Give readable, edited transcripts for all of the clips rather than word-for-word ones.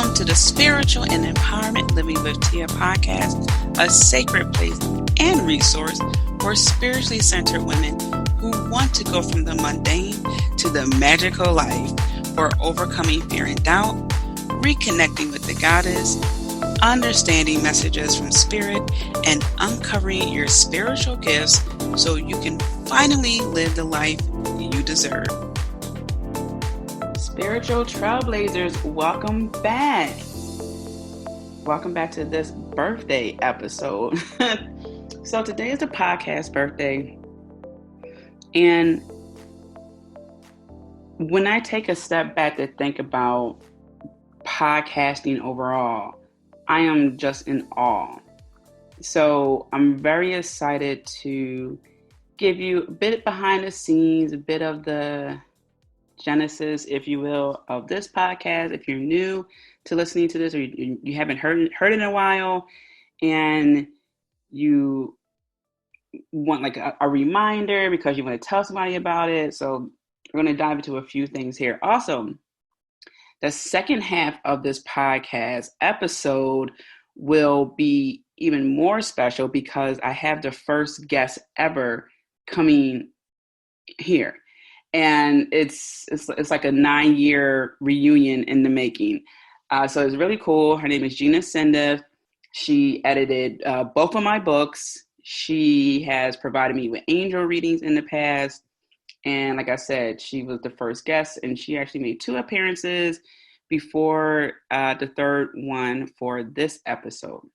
Welcome to the Spiritual and Empowerment Living with Tia podcast, a sacred place and resource for spiritually centered women who want to go from the mundane to the magical life, for overcoming fear and doubt, reconnecting with the goddess, understanding messages from spirit, and uncovering your spiritual gifts so you can finally live the life you deserve. Spiritual trailblazers, welcome back. Welcome back to this birthday episode. So today is the podcast birthday. And when I take a step back to think about podcasting overall, I am just in awe. So I'm very excited to give you a bit behind the scenes, a bit of the genesis, if you will, of this podcast. If you're new to listening to this, or you haven't heard it in a while, and you want like a reminder because you want to tell somebody about it. So we're going to dive into a few things here. Also, the second half of this podcast episode will be even more special because I have the first guest ever coming here. And it's like a 9-year reunion in the making. So it's really cool. Her name is Gina Sandeff. She edited both of my books. She has provided me with angel readings in the past. And like I said, she was the first guest, and she actually made 2 appearances before the third one for this episode.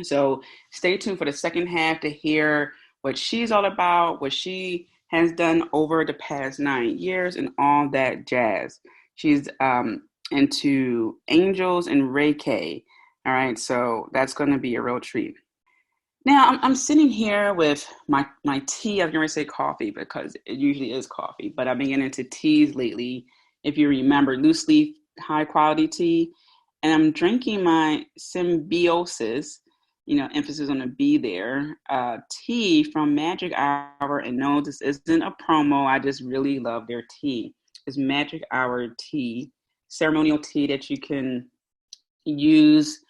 So stay tuned for the second half to hear what she's all about, what she has done over the past 9 years, and all that jazz. She's into angels and Reiki. All right, so that's going to be a real treat. Now, I'm sitting here with my tea. I was going to say coffee because it usually is coffee, but I've been getting into teas lately. If you remember, loose leaf, high quality tea. And I'm drinking my Symbiosis, emphasis on the B there, tea from Magic Hour. And no, this isn't a promo. I just really love their tea. It's Magic Hour tea, ceremonial tea that you can use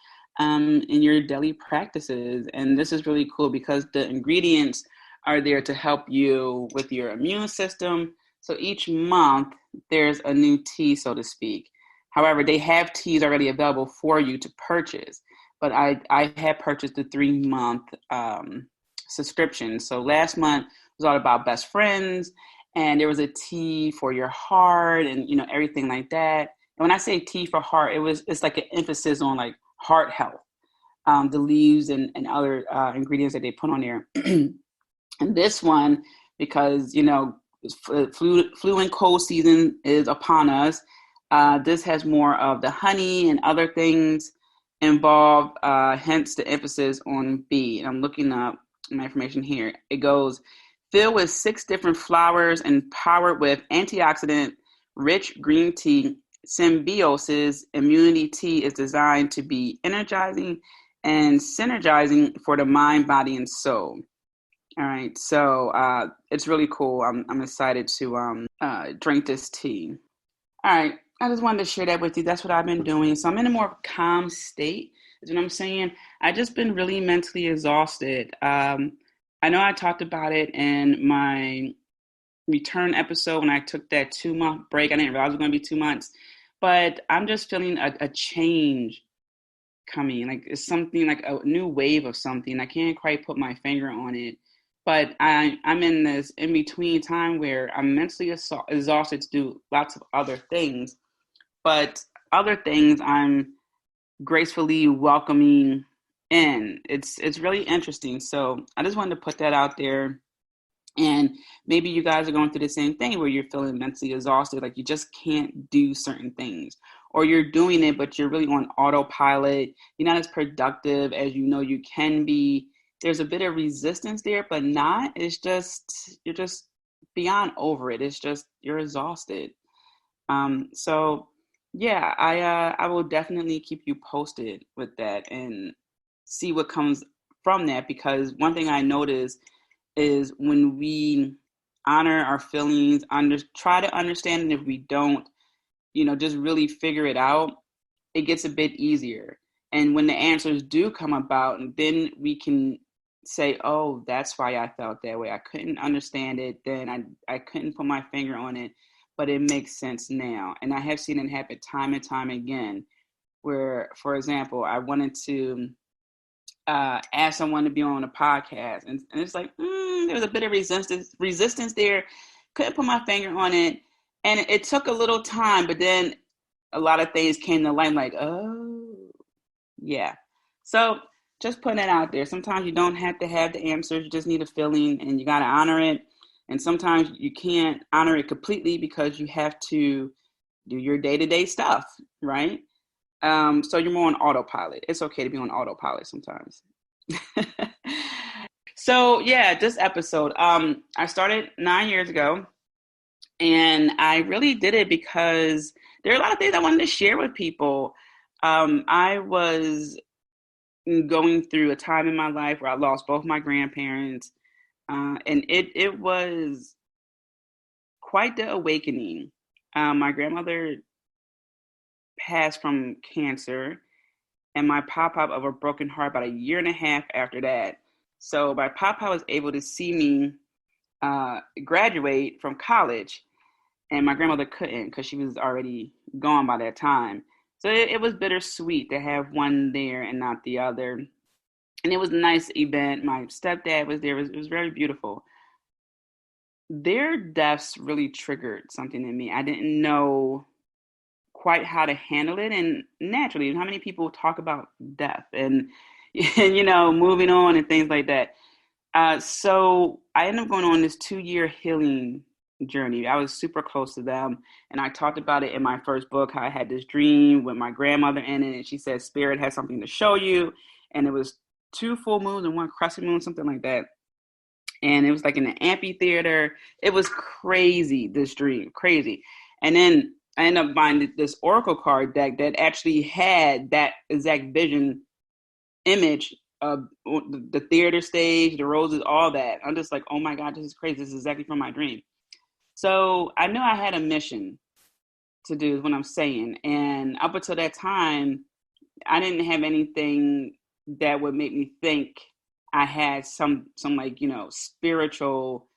in your daily practices. And this is really cool because the ingredients are there to help you with your immune system. So each month there's a new tea, so to speak. However, they have teas already available for you to purchase. But I had purchased the 3-month subscription. So last month was all about best friends, and there was a tea for your heart, and everything like that. And when I say tea for heart, it's like an emphasis on like heart health, the leaves and other ingredients that they put on there. And this one, because flu and cold season is upon us, this has more of the honey and other things involved, hence the emphasis on B. And I'm looking up my information here. It goes, filled with 6 different flowers and powered with antioxidant rich green tea, Symbiosis immunity tea is designed to be energizing and synergizing for the mind, body, and soul. All right, so it's really cool. I'm excited to drink this tea. All right, I just wanted to share that with you. That's what I've been doing. So I'm in a more calm state, is what I'm saying. I've just been really mentally exhausted. I know I talked about it in my return episode when I took that 2-month break. I didn't realize it was going to be 2 months. But I'm just feeling a change coming. Like it's something like a new wave of something. I can't quite put my finger on it. But I'm in this in-between time where I'm mentally exhausted to do lots of other things. But other things I'm gracefully welcoming in. It's really interesting. So I just wanted to put that out there. And maybe you guys are going through the same thing where you're feeling mentally exhausted, like you just can't do certain things. Or you're doing it, but you're really on autopilot. You're not as productive as you can be. There's a bit of resistance there, but not. It's just, you're just beyond over it. It's just, you're exhausted. So yeah, I will definitely keep you posted with that and see what comes from that. Because one thing I noticed is when we honor our feelings, try to understand, and if we don't, just really figure it out, it gets a bit easier. And when the answers do come about, then we can say, oh, that's why I felt that way. I couldn't understand it then. I couldn't put my finger on it, but it makes sense now. And I have seen it happen time and time again where, for example, I wanted to ask someone to be on a podcast, and it's like there was a bit of resistance there. Couldn't put my finger on it, and it took a little time, but then a lot of things came to light. I'm like, oh, yeah. So just putting it out there. Sometimes you don't have to have the answers. You just need a feeling, and you got to honor it. And sometimes you can't honor it completely because you have to do your day-to-day stuff, right? So you're more on autopilot. It's okay to be on autopilot sometimes. So yeah, this episode, I started 9 years ago, and I really did it because there are a lot of things I wanted to share with people. I was going through a time in my life where I lost both my grandparents, and it was quite the awakening. My grandmother passed from cancer, and my papa of a broken heart about a year and a half after that. So my papa was able to see me graduate from college, and my grandmother couldn't because she was already gone by that time. So it was bittersweet to have one there and not the other. And it was a nice event. My stepdad was there. It was very beautiful. Their deaths really triggered something in me. I didn't know quite how to handle it. And naturally, how many people talk about death and, moving on and things like that. So I ended up going on this 2-year healing journey. I was super close to them. And I talked about it in my first book, how I had this dream with my grandmother in it. And she said, Spirit has something to show you. And it was 2 full moons and 1 crescent moon, something like that. And it was like in an amphitheater. It was crazy, this dream, crazy. And then I ended up buying this Oracle card deck that actually had that exact vision image of the theater stage, the roses, all that. I'm just like, oh my God, this is crazy. This is exactly from my dream. So I knew I had a mission to do, is what I'm saying. And up until that time, I didn't have anything that would make me think I had some like, spiritual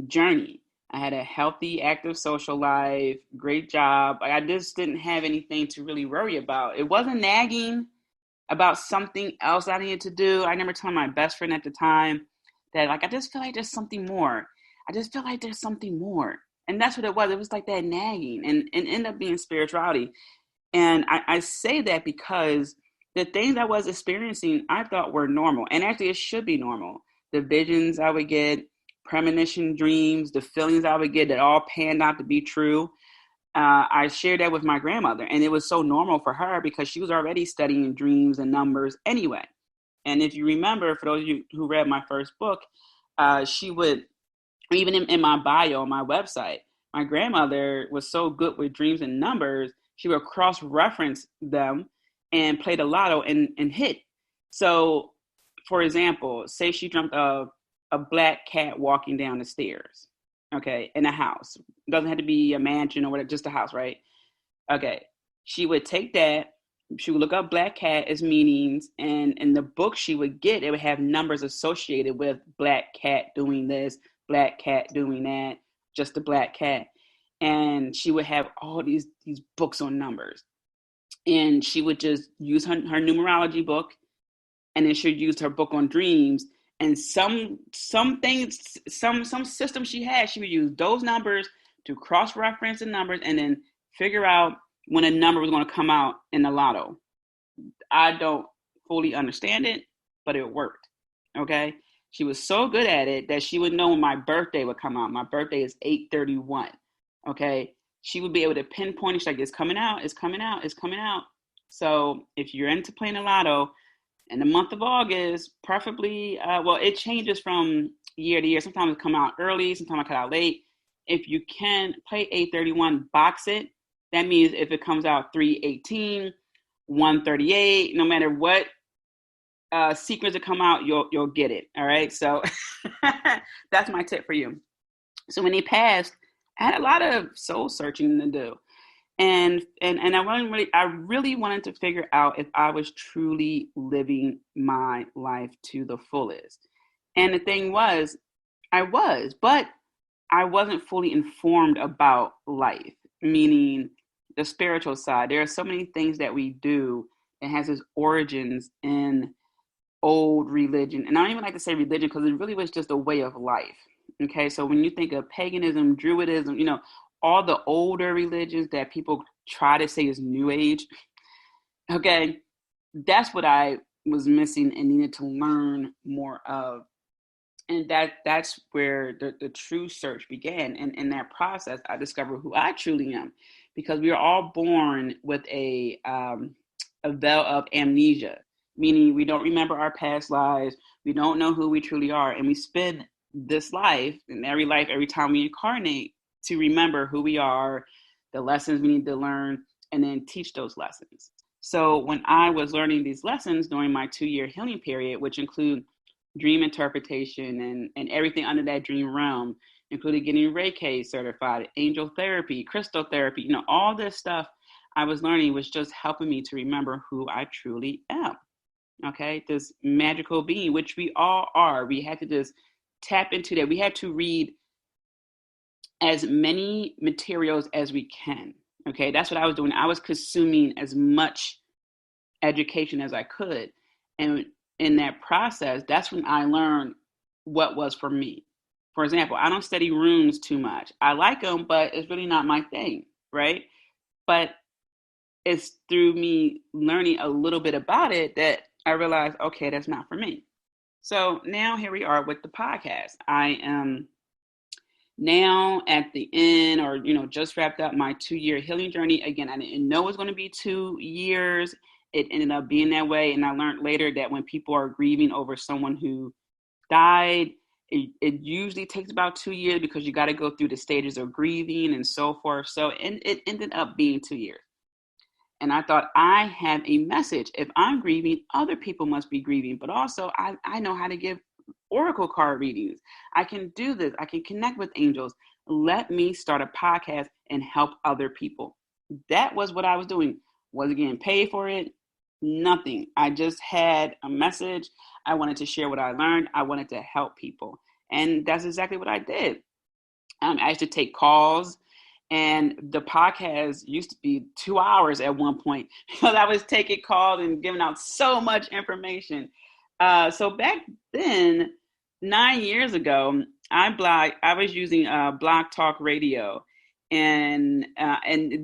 journey. I had a healthy, active social life, great job. I just didn't have anything to really worry about. It wasn't nagging about something else I needed to do. I remember telling my best friend at the time that, like, I just feel like there's something more. I just feel like there's something more. And that's what it was. It was like that nagging, and ended up being spirituality. And I say that because the things I was experiencing, I thought were normal. And actually, it should be normal. The visions I would get, premonition dreams, the feelings I would get that all panned out to be true. I shared that with my grandmother, and it was so normal for her because she was already studying dreams and numbers anyway. And if you remember, for those of you who read my first book, she would, even in my bio on my website, my grandmother was so good with dreams and numbers, she would cross-reference them and play the lotto and hit. So, for example, say she dreamt of a black cat walking down the stairs, okay, in a house. It doesn't have to be a mansion or whatever, just a house, right? Okay. She would take that, she would look up black cat as meanings, and in the book she would get, it would have numbers associated with black cat doing this, black cat doing that, just a black cat. And she would have all these books on numbers. And she would just use her numerology book, and then she'd use her book on dreams. And some things, some system she had, she would use those numbers to cross-reference the numbers and then figure out when a number was going to come out in the lotto. I don't fully understand it, but it worked. Okay. She was so good at it that she would know when my birthday would come out. My birthday is 8/31. Okay. She would be able to pinpoint it. She's like, it's coming out, it's coming out, it's coming out. So if you're into playing the lotto in the month of August, preferably, it changes from year to year. Sometimes it come out early, sometimes it come out late. If you can play 8/31, box it. That means if it comes out 3/18, 1/38, no matter what sequence to come out, you'll get it. All right. So that's my tip for you. So when he passed, I had a lot of soul searching to do. And I really wanted to figure out if I was truly living my life to the fullest. And the thing was, but I wasn't fully informed about life, meaning the spiritual side. There are so many things that we do that has its origins in old religion. And I don't even like to say religion because it really was just a way of life. Okay, so when you think of paganism, Druidism, all the older religions that people try to say is New Age, okay, that's what I was missing and needed to learn more of. And that's where the true search began. And in that process, I discovered who I truly am, because we are all born with a veil of amnesia, meaning we don't remember our past lives, we don't know who we truly are, and we spend this life and every time we incarnate to remember who we are, the lessons we need to learn, and then teach those lessons. So when I was learning these lessons during my 2-year healing period, which include dream interpretation and everything under that dream realm, including getting Reiki certified, angel therapy, crystal therapy, all this stuff I was learning was just helping me to remember who I truly am. Okay, this magical being, which we all are. We had to just tap into that. We had to read as many materials as we can. Okay, that's what I was doing. I was consuming as much education as I could. And in that process, that's when I learned what was for me. For example, I don't study runes too much. I like them, but it's really not my thing, right? But it's through me learning a little bit about it that I realized, okay, that's not for me. So now here we are with the podcast. I am now at the end, or just wrapped up my 2-year healing journey. Again, I didn't know it was going to be 2 years. It ended up being that way. And I learned later that when people are grieving over someone who died, it usually takes about 2 years, because you got to go through the stages of grieving and so forth. So it ended up being 2 years. And I thought, I have a message. If I'm grieving, other people must be grieving. But also, I know how to give oracle card readings. I can do this. I can connect with angels. Let me start a podcast and help other people. That was what I was doing. Wasn't getting paid for it. Nothing. I just had a message. I wanted to share what I learned. I wanted to help people. And that's exactly what I did. I used to take calls. And the podcast used to be 2 hours at one point, because I was taking calls and giving out so much information. So back then, 9 years ago, I was using Blog Talk Radio, and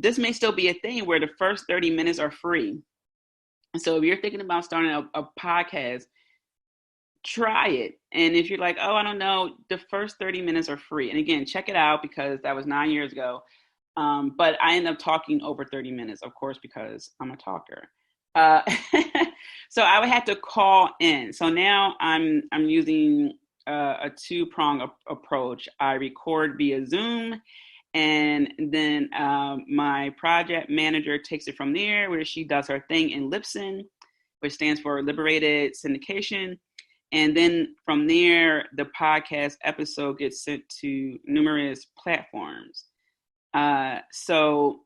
this may still be a thing where the first 30 minutes are free. So if you're thinking about starting a podcast, try it. And if you're like, oh, I don't know, the first 30 minutes are free. And again, check it out, because that was 9 years ago. But I ended up talking over 30 minutes, of course, because I'm a talker. So I would have to call in. So now I'm using a two-prong approach. I record via Zoom, and then my project manager takes it from there, where she does her thing in Libsyn, which stands for Liberated Syndication. And then from there, the podcast episode gets sent to numerous platforms. So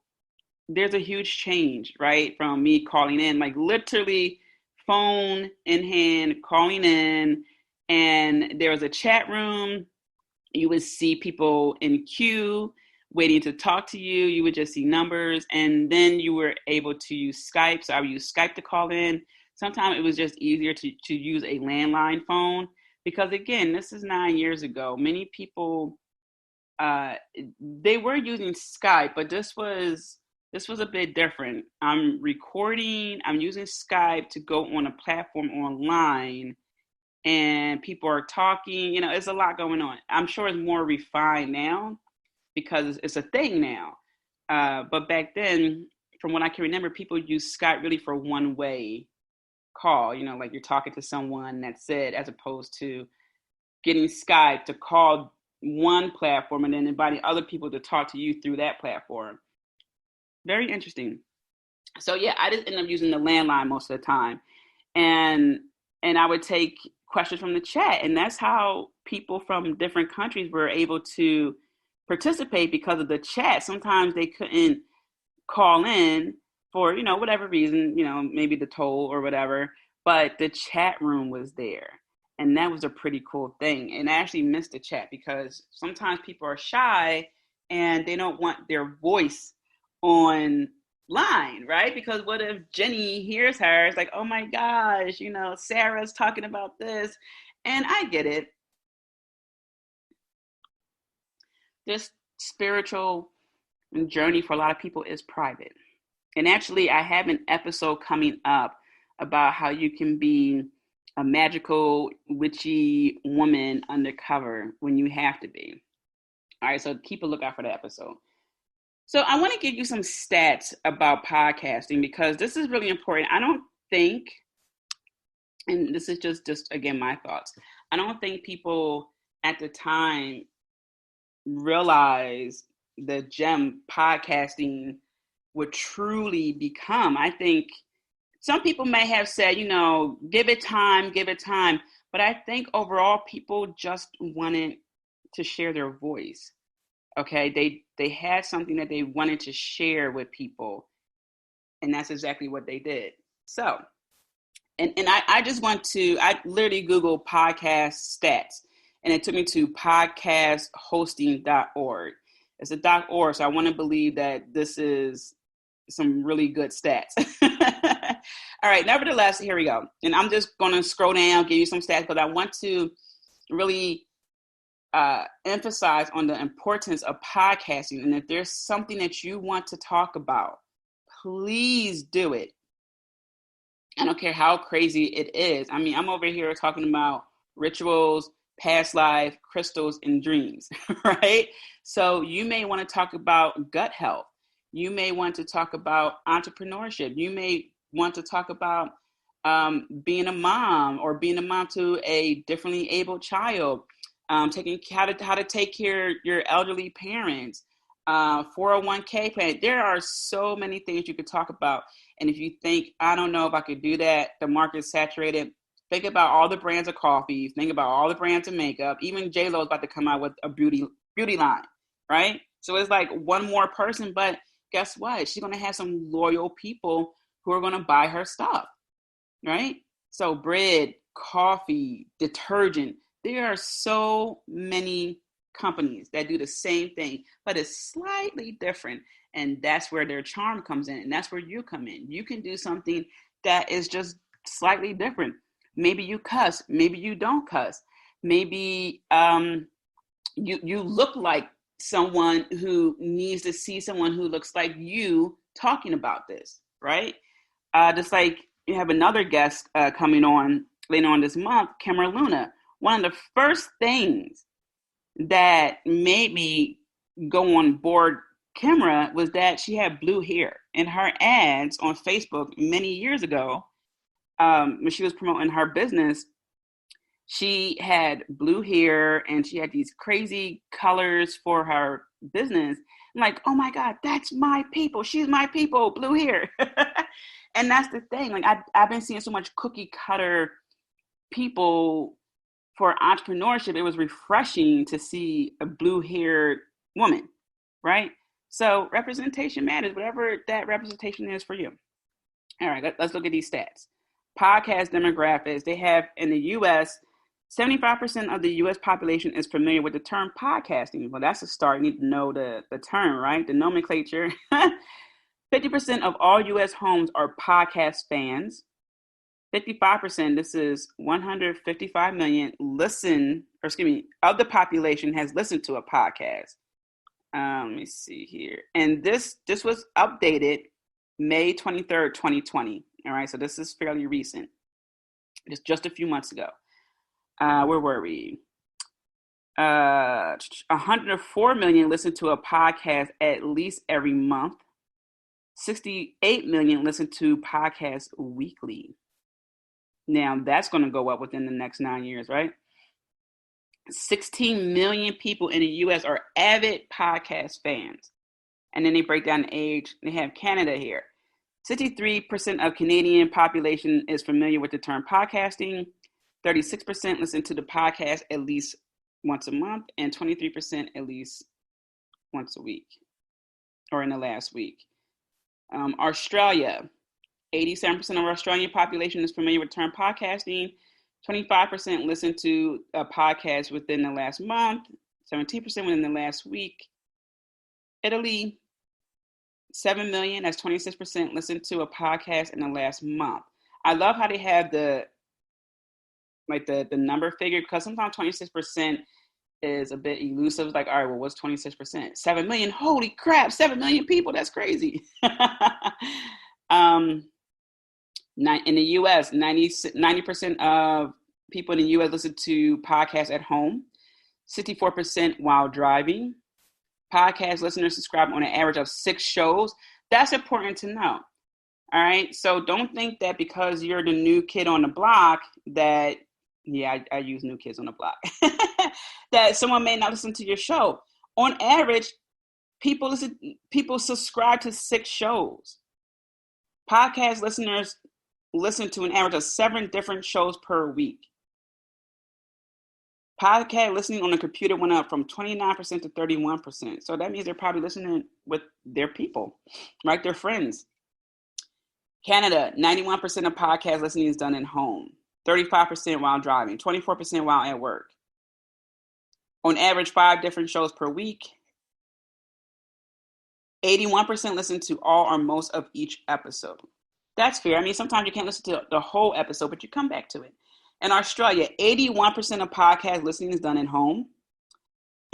there's a huge change, right? From me calling in, like literally phone in hand, calling in, and there was a chat room. You would see people in queue waiting to talk to you. You would just see numbers, and then you were able to use Skype. So I would use Skype to call in. Sometimes it was just easier to use a landline phone, because again, this is 9 years ago. Many people, they were using Skype, but this was a bit different. I'm recording, I'm using Skype to go on a platform online, and people are talking. It's a lot going on. I'm sure it's more refined now, because it's a thing now. But back then, from what I can remember, people use Skype really for one-way call, like you're talking to someone, that's it, as opposed to getting Skype to call one platform and then inviting other people to talk to you through that platform. Very interesting. So yeah, I just ended up using the landline most of the time, and I would take questions from the chat, and that's how people from different countries were able to participate, because of the chat. Sometimes they couldn't call in for, whatever reason, maybe the toll or whatever, but the chat room was there. And that was a pretty cool thing. And I actually missed the chat because sometimes people are shy and they don't want their voice on line, right? Because what if Jenny hears her? It's like, oh my gosh, Sarah's talking about this. And I get it. This spiritual journey for a lot of people is private. And actually, I have an episode coming up about how you can be a magical, witchy woman undercover when you have to be. All right, so keep a lookout for that episode. So I want to give you some stats about podcasting because this is really important. I don't think, and this is just again, my thoughts. I don't think people at the time realize the gem podcasting would truly become. I think some people may have said, give it time. But I think overall people just wanted to share their voice. Okay, they had something that they wanted to share with people. And that's exactly what they did. So, and I just I literally Googled podcast stats. And it took me to podcasthosting.org. It's a .org, so I want to believe that this is some really good stats. All right, nevertheless, here we go. And I'm just going to scroll down, give you some stats, but I want to really emphasize on the importance of podcasting. And if there's something that you want to talk about, please do it. I don't care how crazy it is. I mean, I'm over here talking about rituals, past life, crystals, and dreams, right? So you may want to talk about gut health. You may want to talk about entrepreneurship. You may want to talk about being a mom or being a mom to a differently abled child, taking how to take care of your elderly parents, 401k plan. There are so many things you could talk about. And if you think, I don't know if I could do that, the market's saturated, think about all the brands of coffee. Think about all the brands of makeup. Even J-Lo is about to come out with a beauty line, right? So it's like one more person, but guess what? She's going to have some loyal people who are going to buy her stuff, right? So bread, coffee, detergent. There are so many companies that do the same thing, but it's slightly different. And that's where their charm comes in. And that's where you come in. You can do something that is just slightly different. Maybe you cuss, maybe you don't cuss. Maybe you look like someone who needs to see someone who looks like you talking about this, right? Just like you have another guest coming on later on this month, Cameron Luna. One of the first things that made me go on board Kimra was that she had blue hair. In her ads on Facebook many years ago, when she was promoting her business, she had blue hair and she had these crazy colors for her business. I'm like, oh my God, that's my people. She's my people, blue hair. And that's the thing. Like I've been seeing so much cookie cutter people for entrepreneurship. It was refreshing to see a blue haired woman, right? So representation matters, whatever that representation is for you. All right, let's look at these stats. Podcast demographics, they have in the U.S., 75% of the U.S. population is familiar with the term podcasting. Well, that's a start. You need to know the term, right? The nomenclature. 50% of all U.S. homes are podcast fans. 55%, this is 155 million of the population has listened to a podcast. Let me see here. And this was updated May 23rd, 2020. All right, so this is fairly recent. It's just a few months ago. Where were we? 104 million listen to a podcast at least every month. 68 million listen to podcasts weekly. Now that's going to go up within the next 9 years, right? 16 million people in the U.S. are avid podcast fans. And then they break down the age. They have Canada here. 63% of Canadian population is familiar with the term podcasting. 36% listen to the podcast at least once a month, and 23% at least once a week or in the last week. Australia, 87% of Australian population is familiar with the term podcasting. 25% listen to a podcast within the last month. 17% within the last week. Italy, 7 million, that's 26% listen to a podcast in the last month. I love how they have the number figure, because sometimes 26% is a bit elusive. Like, all right, well, what's 26%? 7 million. Holy crap, 7 million people. That's crazy. In the US, 90% of people in the US listen to podcasts at home, 64% while driving. Podcast listeners subscribe on an average of 6 shows. That's important to know. All right. So don't think that because you're the new kid on the block that, I use new kids on the block, that someone may not listen to your show. On average, people subscribe to 6 shows. Podcast listeners listen to an average of 7 different shows per week. Podcast listening on a computer went up from 29% to 31%. So that means they're probably listening with their people, right? Their friends. Canada, 91% of podcast listening is done at home, 35% while driving, 24% while at work. On average, 5 different shows per week. 81% listen to all or most of each episode. That's fair. I mean, sometimes you can't listen to the whole episode, but you come back to it. In Australia, 81% of podcast listening is done at home,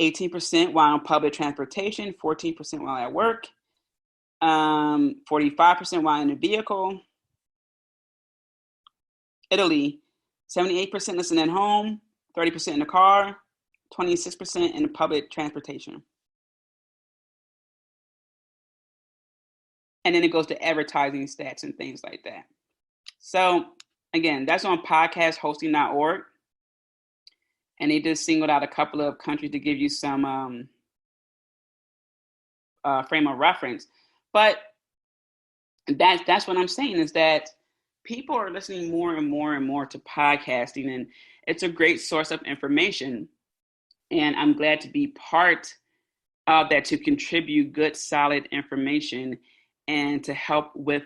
18% while on public transportation, 14% while at work, 45% while in a vehicle. Italy, 78% listen at home, 30% in the car, 26% in the public transportation. And then it goes to advertising stats and things like that. So again, that's on podcasthosting.org. And they just singled out a couple of countries to give you some frame of reference. But that's what I'm saying, is that people are listening more and more and more to podcasting, and it's a great source of information. And I'm glad to be part of that, to contribute good, solid information and to help with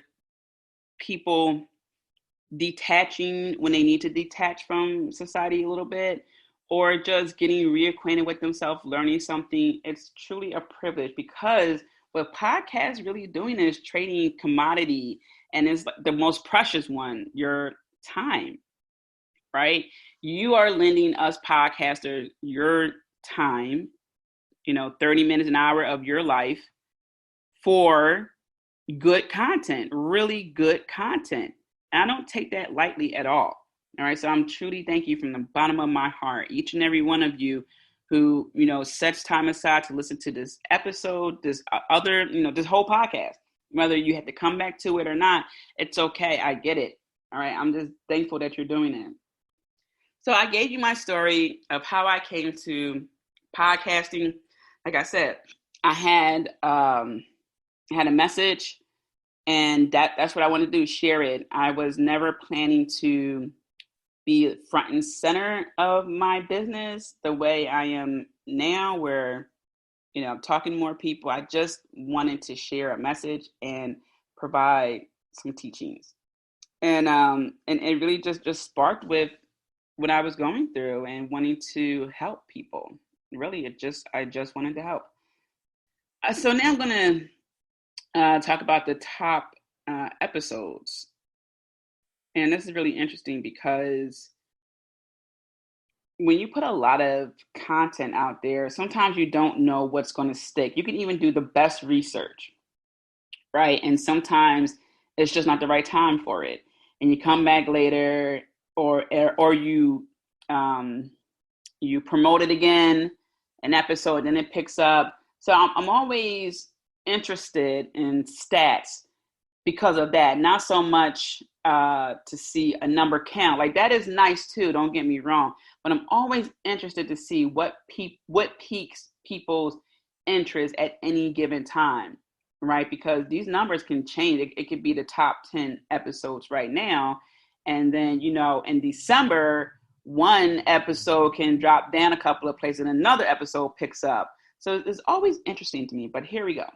people detaching when they need to detach from society a little bit, or just getting reacquainted with themselves, learning something. It's truly a privilege, because what podcasts really doing is trading commodity, and it's the most precious one, your time, right? You are lending us podcasters your time, 30 minutes, an hour of your life for good content, really good content. And I don't take that lightly at all. All right. So I'm truly thank you from the bottom of my heart, each and every one of you who, sets time aside to listen to this episode, this other, this whole podcast, whether you have to come back to it or not. It's okay. I get it. All right. I'm just thankful that you're doing it. So I gave you my story of how I came to podcasting. Like I said, I had a message, and that's what I wanted to do, share it. I was never planning to be front and center of my business the way I am now, where, I'm talking to more people. I just wanted to share a message and provide some teachings. And it really just sparked with what I was going through and wanting to help people. Really, I just wanted to help. So now I'm going to talk about the top episodes. And this is really interesting, because when you put a lot of content out there, sometimes you don't know what's going to stick. You can even do the best research, right? And sometimes it's just not the right time for it. And you come back later, or you promote it again, an episode, and it picks up. So I'm always interested in stats because of that. Not so much to see a number count. Like, that is nice too, don't get me wrong. But I'm always interested to see what piques people's interest at any given time, right? Because these numbers can change. It could be the top 10 episodes right now. And then, in December, one episode can drop down a couple of places and another episode picks up. So it's always interesting to me. But here we go.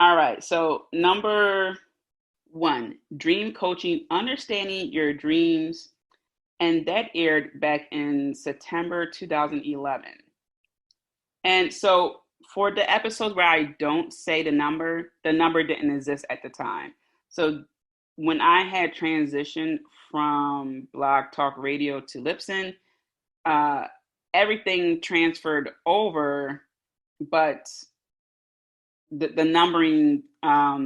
All right. So number one, dream coaching, understanding your dreams. And that aired back in September 2011. And so for the episodes where I don't say the number didn't exist at the time. So when I had transitioned from Blog Talk Radio to Libsyn, uh, everything transferred over, but the numbering.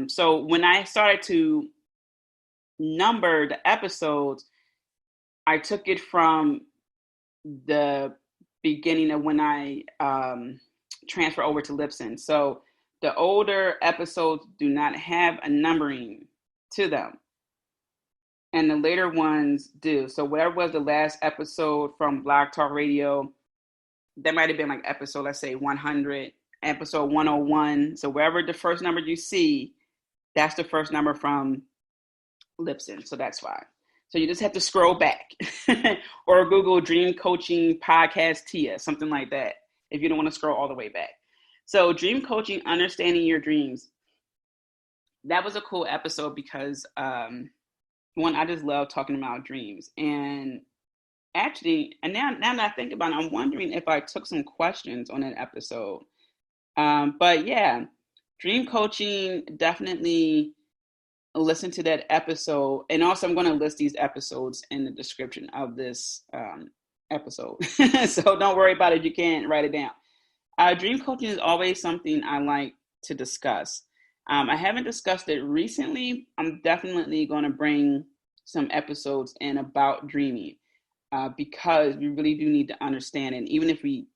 So when I started to number the episodes, I took it from the beginning of when I transfer over to Libsyn. So the older episodes do not have a numbering to them, and the later ones do. So whatever was the last episode from Blog Talk Radio, that might have been like episode, let's say 100, episode 101. So wherever the first number you see, that's the first number from Libsyn. So that's why. So you just have to scroll back or Google Dream Coaching Podcast Tia, something like that, if you don't want to scroll all the way back. So Dream Coaching, Understanding Your Dreams. That was a cool episode because, one, I just love talking about dreams. And actually, and now that I think about it, I'm wondering if I took some questions on that episode. But yeah, Dream Coaching, definitely listen to that episode. And also I'm going to list these episodes in the description of this episode. So don't worry about it if you can't write it down. Dream coaching is always something I like to discuss. I haven't discussed it recently. I'm definitely going to bring some episodes in about dreaming because we really do need to understand it. Even if we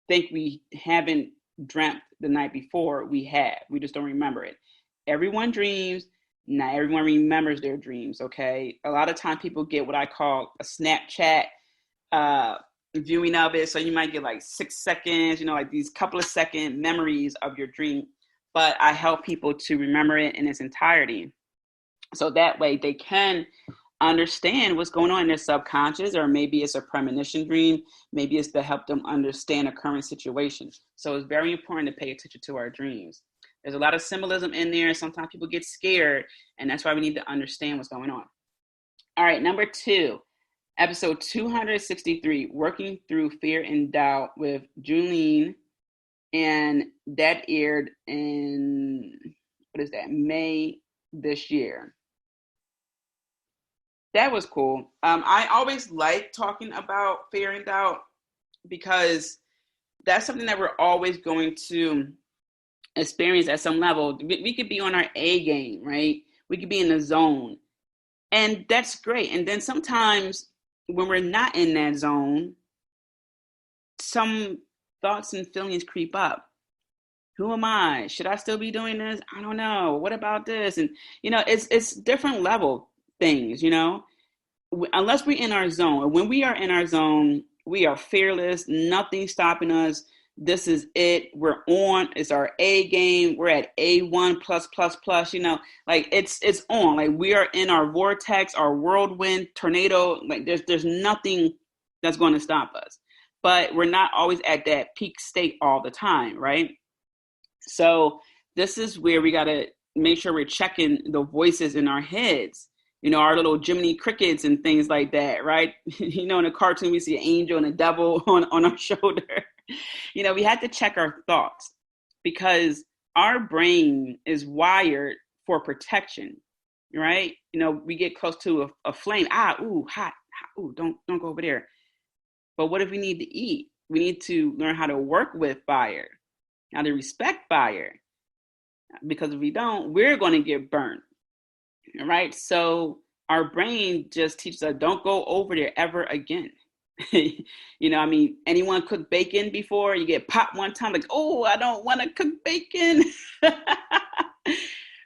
think we haven't dreamt the night before, we have. We just don't remember it. Everyone dreams. Not everyone remembers their dreams, okay? A lot of time people get what I call a Snapchat viewing of it. So you might get like 6 seconds, like these couple of second memories of your dream. But I help people to remember it in its entirety. So that way they can understand what's going on in their subconscious, or maybe it's a premonition dream. Maybe it's to help them understand a current situation. So it's very important to pay attention to our dreams. There's a lot of symbolism in there. Sometimes people get scared, and that's why we need to understand what's going on. All right, number 2, episode 263, Working Through Fear and Doubt with Julene, and that aired in, May this year. That was cool. I always like talking about fear and doubt because that's something that we're always going to experience at some level. We could be on our A game, right? We could be in the zone, and that's great. And then sometimes when we're not in that zone, some thoughts and feelings creep up. Who am I? Should I still be doing this? I don't know. What about this? And it's different level things. Unless we're in our zone. When we are in our zone, we are fearless. Nothing's stopping us. This is it. We're on. It's our A game. We're at A1 plus plus plus. Like it's on. Like we are in our vortex, our whirlwind, tornado. Like there's nothing that's going to stop us. But we're not always at that peak state all the time, right? So this is where we got to make sure we're checking the voices in our heads. Our little Jiminy Crickets and things like that, right? In a cartoon, we see an angel and a devil on our shoulder. We have to check our thoughts because our brain is wired for protection, right? We get close to a flame. Ooh, hot. Ooh, don't go over there. But what if we need to eat? We need to learn how to work with fire, how to respect fire. Because if we don't, we're going to get burnt. Right? So our brain just teaches us, don't go over there ever again. Anyone cooked bacon before? You get popped one time, like, oh, I don't want to cook bacon.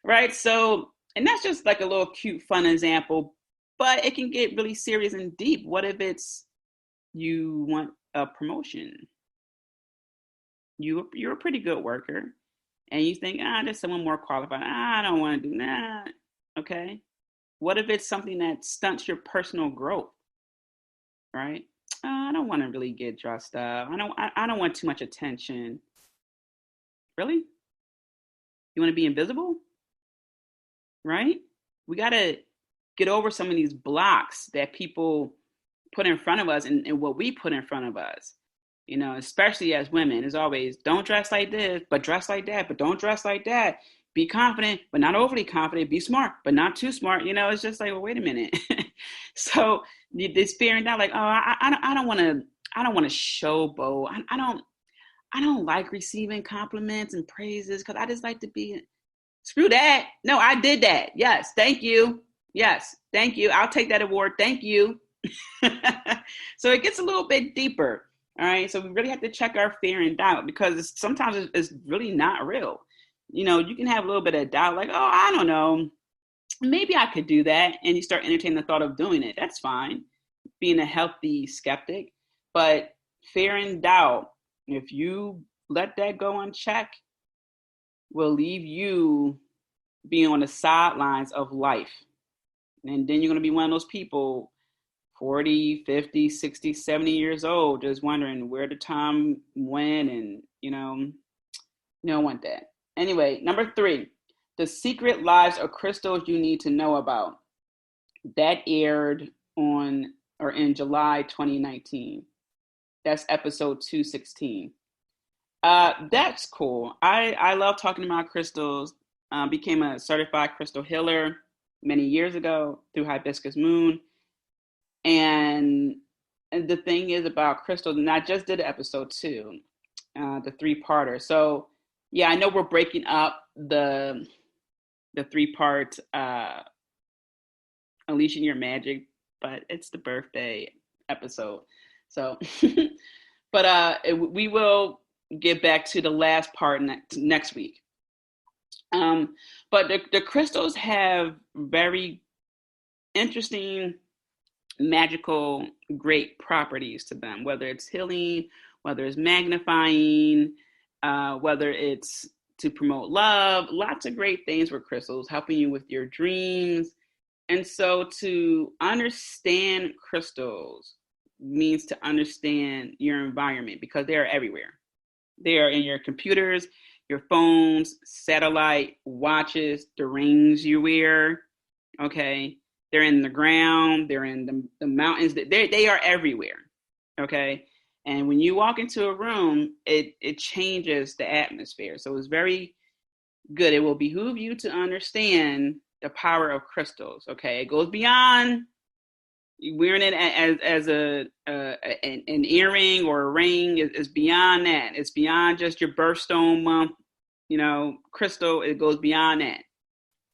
Right? So, and that's just like a little cute, fun example, but it can get really serious and deep. What if it's you want a promotion? You're a pretty good worker, and you think, there's someone more qualified. I don't want to do that. Okay. What if it's something that stunts your personal growth? Right? I don't want to really get dressed up. I don't want too much attention. Really? You want to be invisible, right? We got to get over some of these blocks that people put in front of us and what we put in front of us. Especially as women, is always don't dress like this, but dress like that, but don't dress like that. Be confident, but not overly confident. Be smart, but not too smart. It's just like, well, wait a minute. So this fear and doubt, like, oh, I don't want to, showboat. I don't like receiving compliments and praises because I just like to be. Screw that. No, I did that. Yes, thank you. Yes, thank you. I'll take that award. Thank you. So it gets a little bit deeper. All right. So we really have to check our fear and doubt because sometimes it's really not real. You can have a little bit of doubt, like, oh, I don't know, maybe I could do that. And you start entertaining the thought of doing it. That's fine. Being a healthy skeptic. But fear and doubt, if you let that go unchecked, will leave you being on the sidelines of life. And then you're going to be one of those people 40, 50, 60, 70 years old, just wondering where the time went. And, you don't want that. Anyway, number 3, the secret lives of crystals you need to know about. That aired in July 2019. That's episode 216. That's cool. I love talking about crystals. Became a certified crystal healer many years ago through Hibiscus Moon. And the thing is about crystals, and I just did episode 2, the 3-parter. So yeah, I know we're breaking up the 3-part Unleashing Your Magic, but it's the birthday episode. So, but we will get back to the last part next week. But the crystals have very interesting, magical, great properties to them, whether it's healing, whether it's magnifying, whether it's to promote love, lots of great things with crystals, helping you with your dreams. And so to understand crystals means to understand your environment because they are everywhere. They are in your computers, your phones, satellite, watches, the rings you wear, okay? They're in the ground, they're in the mountains, they are everywhere, okay? And when you walk into a room, it changes the atmosphere. So it's very good. It will behoove you to understand the power of crystals, okay? It goes beyond wearing it as an earring or a ring. Is beyond that. It's beyond just your birthstone month, crystal. It goes beyond that.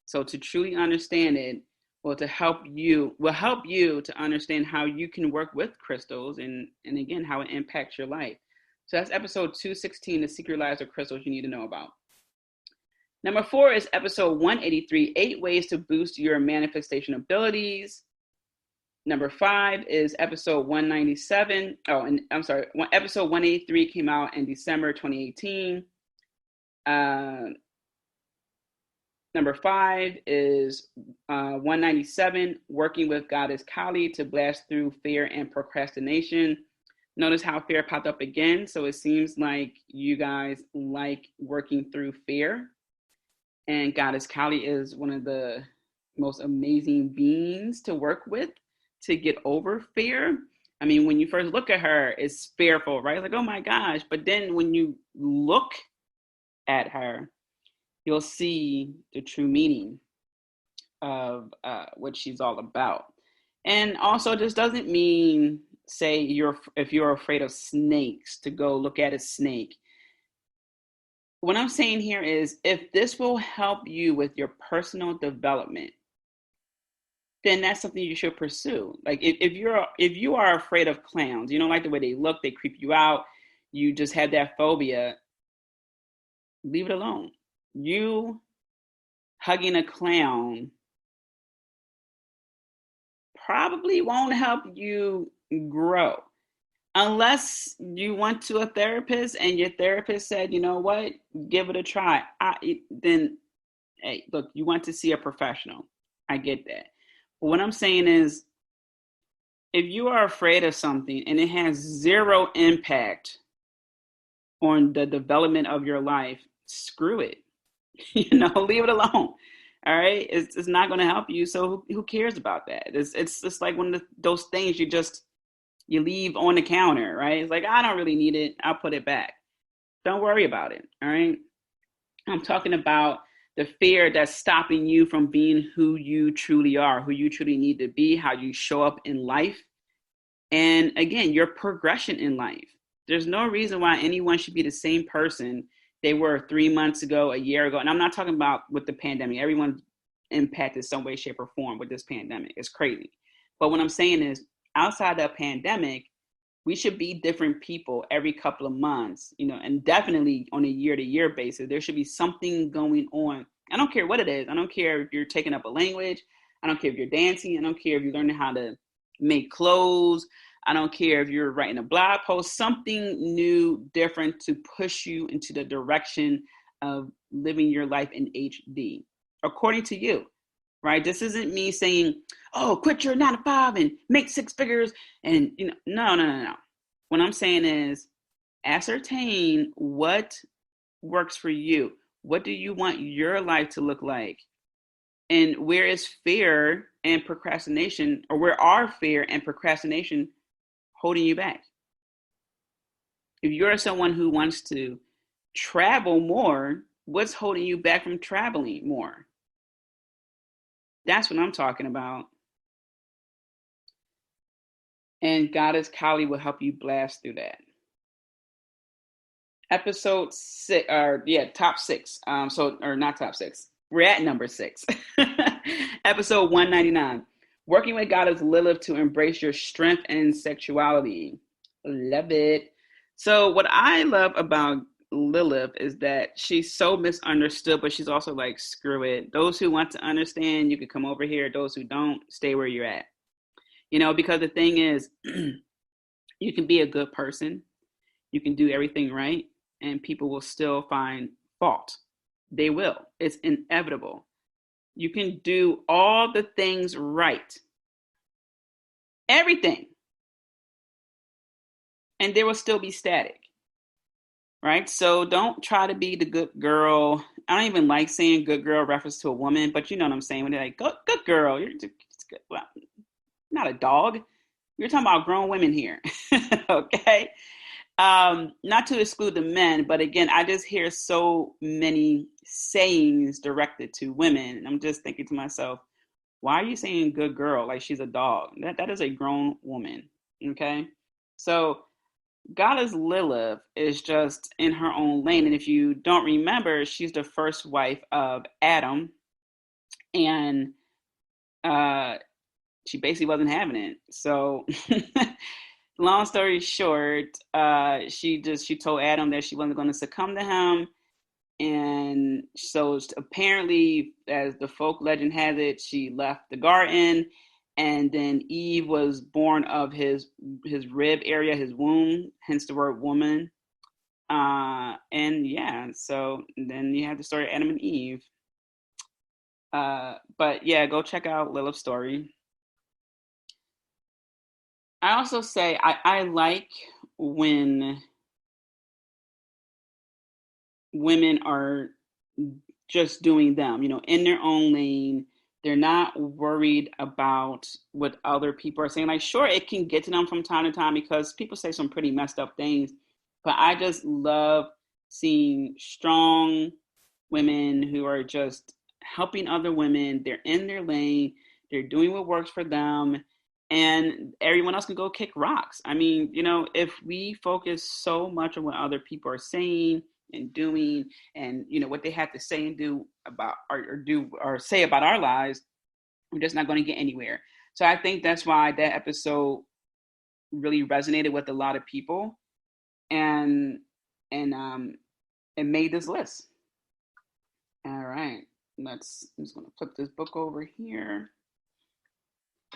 So to truly understand it, will help you to understand how you can work with crystals and again, how it impacts your life. So that's episode 216, The Secret Lives of Crystals You Need to Know About. Number 4 is episode 183, 8 Ways to Boost Your Manifestation Abilities. Number 5 is episode 197. Episode 183 came out in December 2018. Number 5 is 197, Working with Goddess Kali to Blast Through Fear and Procrastination. Notice how fear popped up again. So it seems like you guys like working through fear. And Goddess Kali is one of the most amazing beings to work with to get over fear. I mean, when you first look at her, it's fearful, right? It's like, oh my gosh. But then when you look at her, you'll see the true meaning of what she's all about. And also, this doesn't mean, say, if you're afraid of snakes, to go look at a snake. What I'm saying here is, if this will help you with your personal development, then that's something you should pursue. Like if you are afraid of clowns, you don't like the way they look, they creep you out, you just have that phobia, leave it alone. You hugging a clown probably won't help you grow. Unless you went to a therapist and your therapist said, you know what, give it a try. Then, hey, look, you went to see a professional. I get that. But what I'm saying is, if you are afraid of something and it has zero impact on the development of your life, screw it. Leave it alone. All right, it's not going to help you. So who cares about that? It's just like one of those things you leave on the counter, right? It's like, I don't really need it. I'll put it back. Don't worry about it. All right. I'm talking about the fear that's stopping you from being who you truly are, who you truly need to be, how you show up in life. And again, your progression in life. There's no reason why anyone should be the same person they were 3 months ago, a year ago. And I'm not talking about with the pandemic. Everyone's impacted some way, shape, or form with this pandemic. It's crazy. But what I'm saying is, outside the pandemic, we should be different people every couple of months, and definitely on a year-to-year basis. There should be something going on. I don't care what it is. I don't care if you're taking up a language. I don't care if you're dancing. I don't care if you're learning how to make clothes. I don't care if you're writing a blog post. Something new, different to push you into the direction of living your life in HD, according to you. Right? This isn't me saying, oh, quit your 9 to 5 and make 6 figures. And, no. What I'm saying is ascertain what works for you. What do you want your life to look like? And where is fear and procrastination, or where are fear and procrastination holding you back? If you're someone who wants to travel more, what's holding you back from traveling more? That's what I'm talking about. And Goddess Kali will help you blast through that. Episode 6, top 6. Not top 6. We're at number 6. Episode 199. Working with Goddess Lilith to embrace your strength and sexuality. Love it. So what I love about Lilith is that she's so misunderstood, but she's also like, screw it. Those who want to understand, you can come over here. Those who don't, stay where you're at. Because the thing is, you can be a good person. You can do everything right, and people will still find fault. They will. It's inevitable. You can do all the things right. Everything. And there will still be static. Right? So don't try to be the good girl. I don't even like saying good girl reference to a woman, but you know what I'm saying. When they're like, good girl, you're good. Well, not a dog. We're talking about grown women here. Okay? Not to exclude the men, but again, I just hear so many sayings directed to women. And I'm just thinking to myself, why are you saying good girl like she's a dog? That is a grown woman. Okay? So Goddess Lilith is just in her own lane. And if you don't remember, she's the first wife of Adam. And she basically wasn't having it. So long story short, she told Adam that she wasn't going to succumb to him. And so apparently, as the folk legend has it, she left the garden. And then Eve was born of his rib area, his womb, hence the word woman. So then you have the story of Adam and Eve. But yeah, go check out Lilith's story. I also say I like when women are just doing them, in their own lane. They're not worried about what other people are saying. Like, sure, it can get to them from time to time because people say some pretty messed up things. But I just love seeing strong women who are just helping other women. They're in their lane. They're doing what works for them. And everyone else can go kick rocks. I mean, if we focus so much on what other people are saying and doing, and what they have to say and do about or do or say about our lives, we're just not going to get anywhere. So I think that's why that episode really resonated with a lot of people, and it made this list. All right, I'm just going to flip this book over here.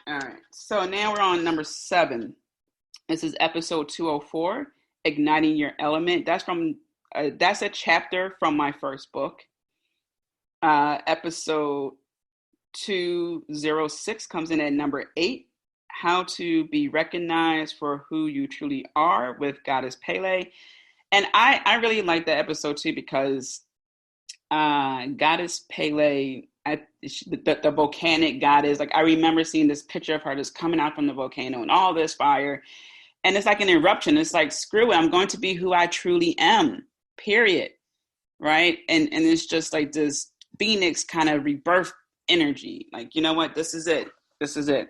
All right, so now we're on number 7. This is episode 204, Igniting Your Element. That's a chapter from my first book. Episode 206 comes in at number 8, How to Be Recognized for Who You Truly Are with Goddess Pele. And I really like that episode too, because Goddess Pele, the volcanic goddess. Like I remember seeing this picture of her just coming out from the volcano and all this fire, and it's like an eruption. It's like screw it, I'm going to be who I truly am. Period. Right? And it's just like this phoenix kind of rebirth energy. Like you know what? This is it. This is it.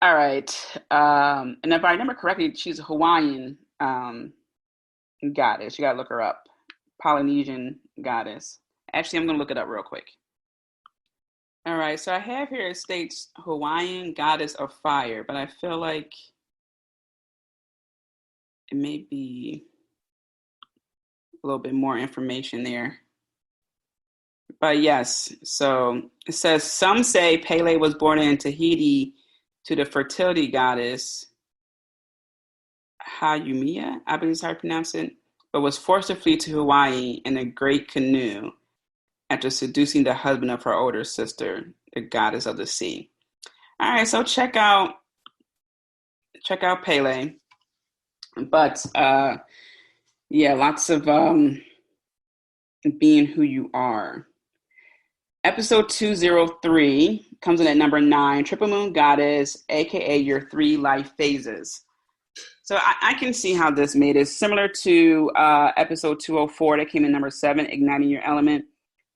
All right. And if I remember correctly, she's a Hawaiian goddess. You gotta look her up. Polynesian goddess. Actually, I'm gonna look it up real quick. All right, so I have here it states Hawaiian goddess of fire, but I feel like it may be a little bit more information there. But yes, so it says some say Pele was born in Tahiti to the fertility goddess Hayumia, I believe is how you pronounce it, but was forced to flee to Hawaii in a great canoe after seducing the husband of her older sister, the goddess of the sea. All right, so check out Pele. But yeah, lots of being who you are. Episode 203 comes in at number 9, Triple Moon Goddess, aka your 3 life phases. So I can see how this made it similar to episode 204 that came in number 7, Igniting Your Element.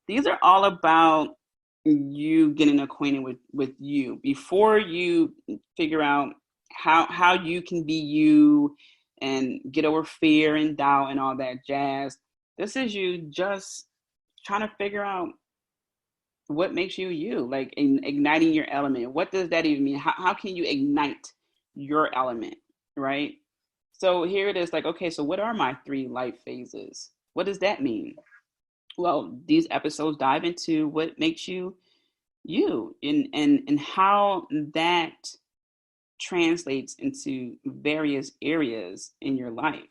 These are all about you getting acquainted with you before you figure out how you can be you and get over fear and doubt and all that jazz. This is you just trying to figure out what makes you you, like igniting your element. What does that even mean? How can you ignite your element, right? So here it is like, okay, so what are my 3 life phases? What does that mean? Well, these episodes dive into what makes you you and how that translates into various areas in your life.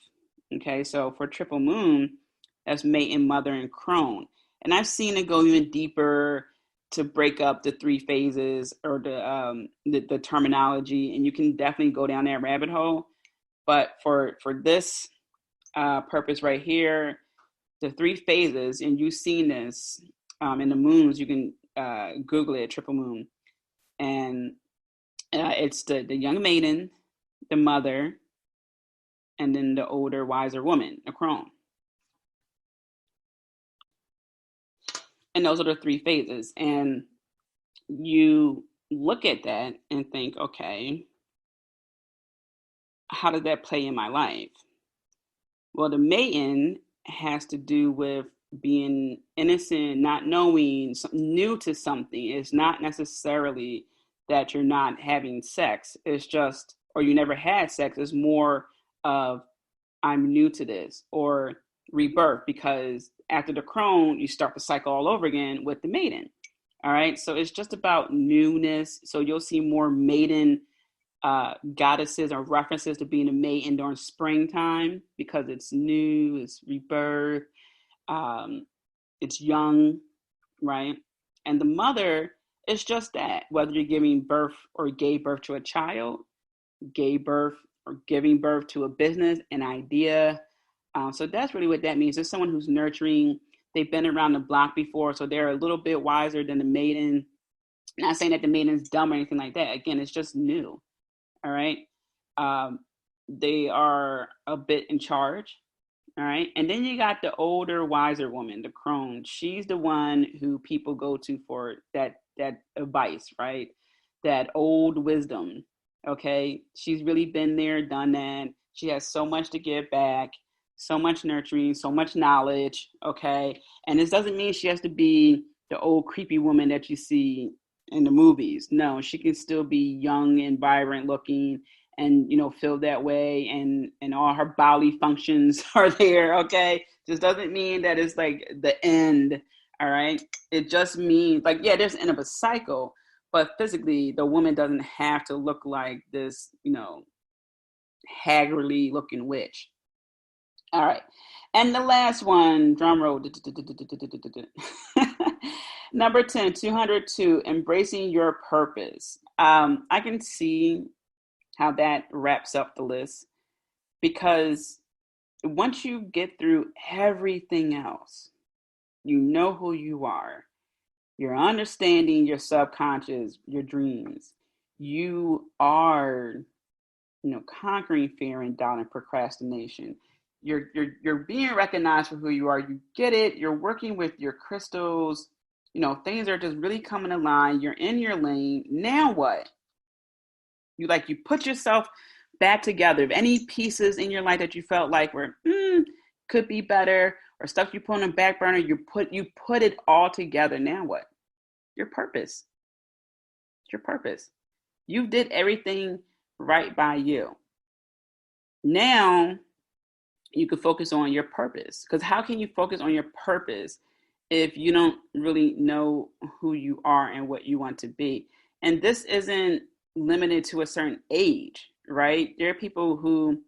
Okay, so for Triple Moon, that's mate and mother and crone. And I've seen it go even deeper to break up the 3 phases or the terminology, and you can definitely go down that rabbit hole. But for this purpose right here, the 3 phases, and you've seen this in the moons. You can Google it, Triple Moon, and it's the young maiden, the mother, and then the older, wiser woman, a crone. And those are the 3 phases. And you look at that and think, okay, how does that play in my life? Well, the maiden has to do with being innocent, not knowing, new to something. It's not necessarily that you're not having sex. It's just, or you never had sex. It's more of I'm new to this, or rebirth, because after the crone, you start the cycle all over again with the maiden. All right. So it's just about newness. So you'll see more maiden goddesses or references to being a maiden during springtime because it's new, it's rebirth, it's young, right? And the mother is just that, whether you're giving birth or gave birth to a child, gave birth or giving birth to a business, an idea. So that's really what that means. It's someone who's nurturing. They've been around the block before, so they're a little bit wiser than the maiden. Not saying that the maiden's dumb or anything like that. Again, it's just new. All right. They are a bit in charge. All right. And then you got the older, wiser woman, the crone. She's the one who people go to for that advice, right? That old wisdom. Okay. She's really been there, done that. She has so much to give back, so much nurturing, so much knowledge. Okay. And this doesn't mean she has to be the old creepy woman that you see in the movies. No, she can still be young and vibrant looking and feel that way, and all her bodily functions are there. Okay, just doesn't mean that it's like the end. All right, it just means like, yeah, there's the end of a cycle, but physically the woman doesn't have to look like this haggardly looking witch. All right, and the last one, drum roll. Number 10, 202, embracing your purpose. I can see how that wraps up the list, because once you get through everything else, You know who you are. You're understanding your subconscious, your dreams. You are, conquering fear and doubt and procrastination. You're being recognized for who you are. You get it. You're working with your crystals. Things are just really coming in line. You're in your lane. Now what? You put yourself back together. If any pieces in your life that you felt like were could be better, or stuff you put on the back burner, you put it all together. Now what? Your purpose. It's your purpose. You did everything right by you. Now you can focus on your purpose. Because how can you focus on your purpose if you don't really know who you are and what you want to be? And this isn't limited to a certain age, right? There are people who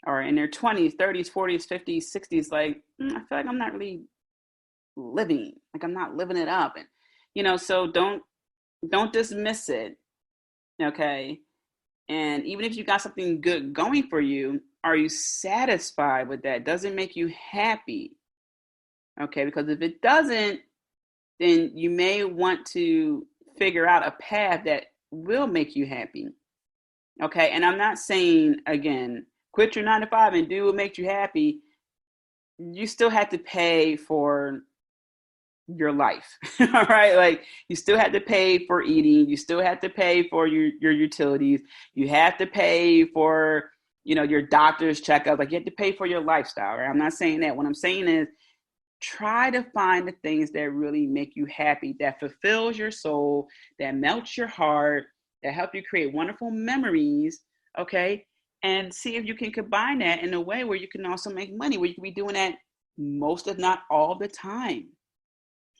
are in their 20s, 30s, 40s, 50s, 60s, like, I feel like I'm not really living, like I'm not living it up. And, so don't dismiss it, okay? And even if you got something good going for you, are you satisfied with that? Does it make you happy? Okay, because if it doesn't, then you may want to figure out a path that will make you happy. Okay, and I'm not saying, again, quit your 9 to 5 and do what makes you happy. You still have to pay for your life. All right, like you still have to pay for eating, you still have to pay for your utilities, you have to pay for your doctor's checkup, like you have to pay for your lifestyle, right? I'm not saying that. What I'm saying is try to find the things that really make you happy, that fulfills your soul, that melts your heart, that help you create wonderful memories, okay? And see if you can combine that in a way where you can also make money, where you can be doing that most, if not all the time,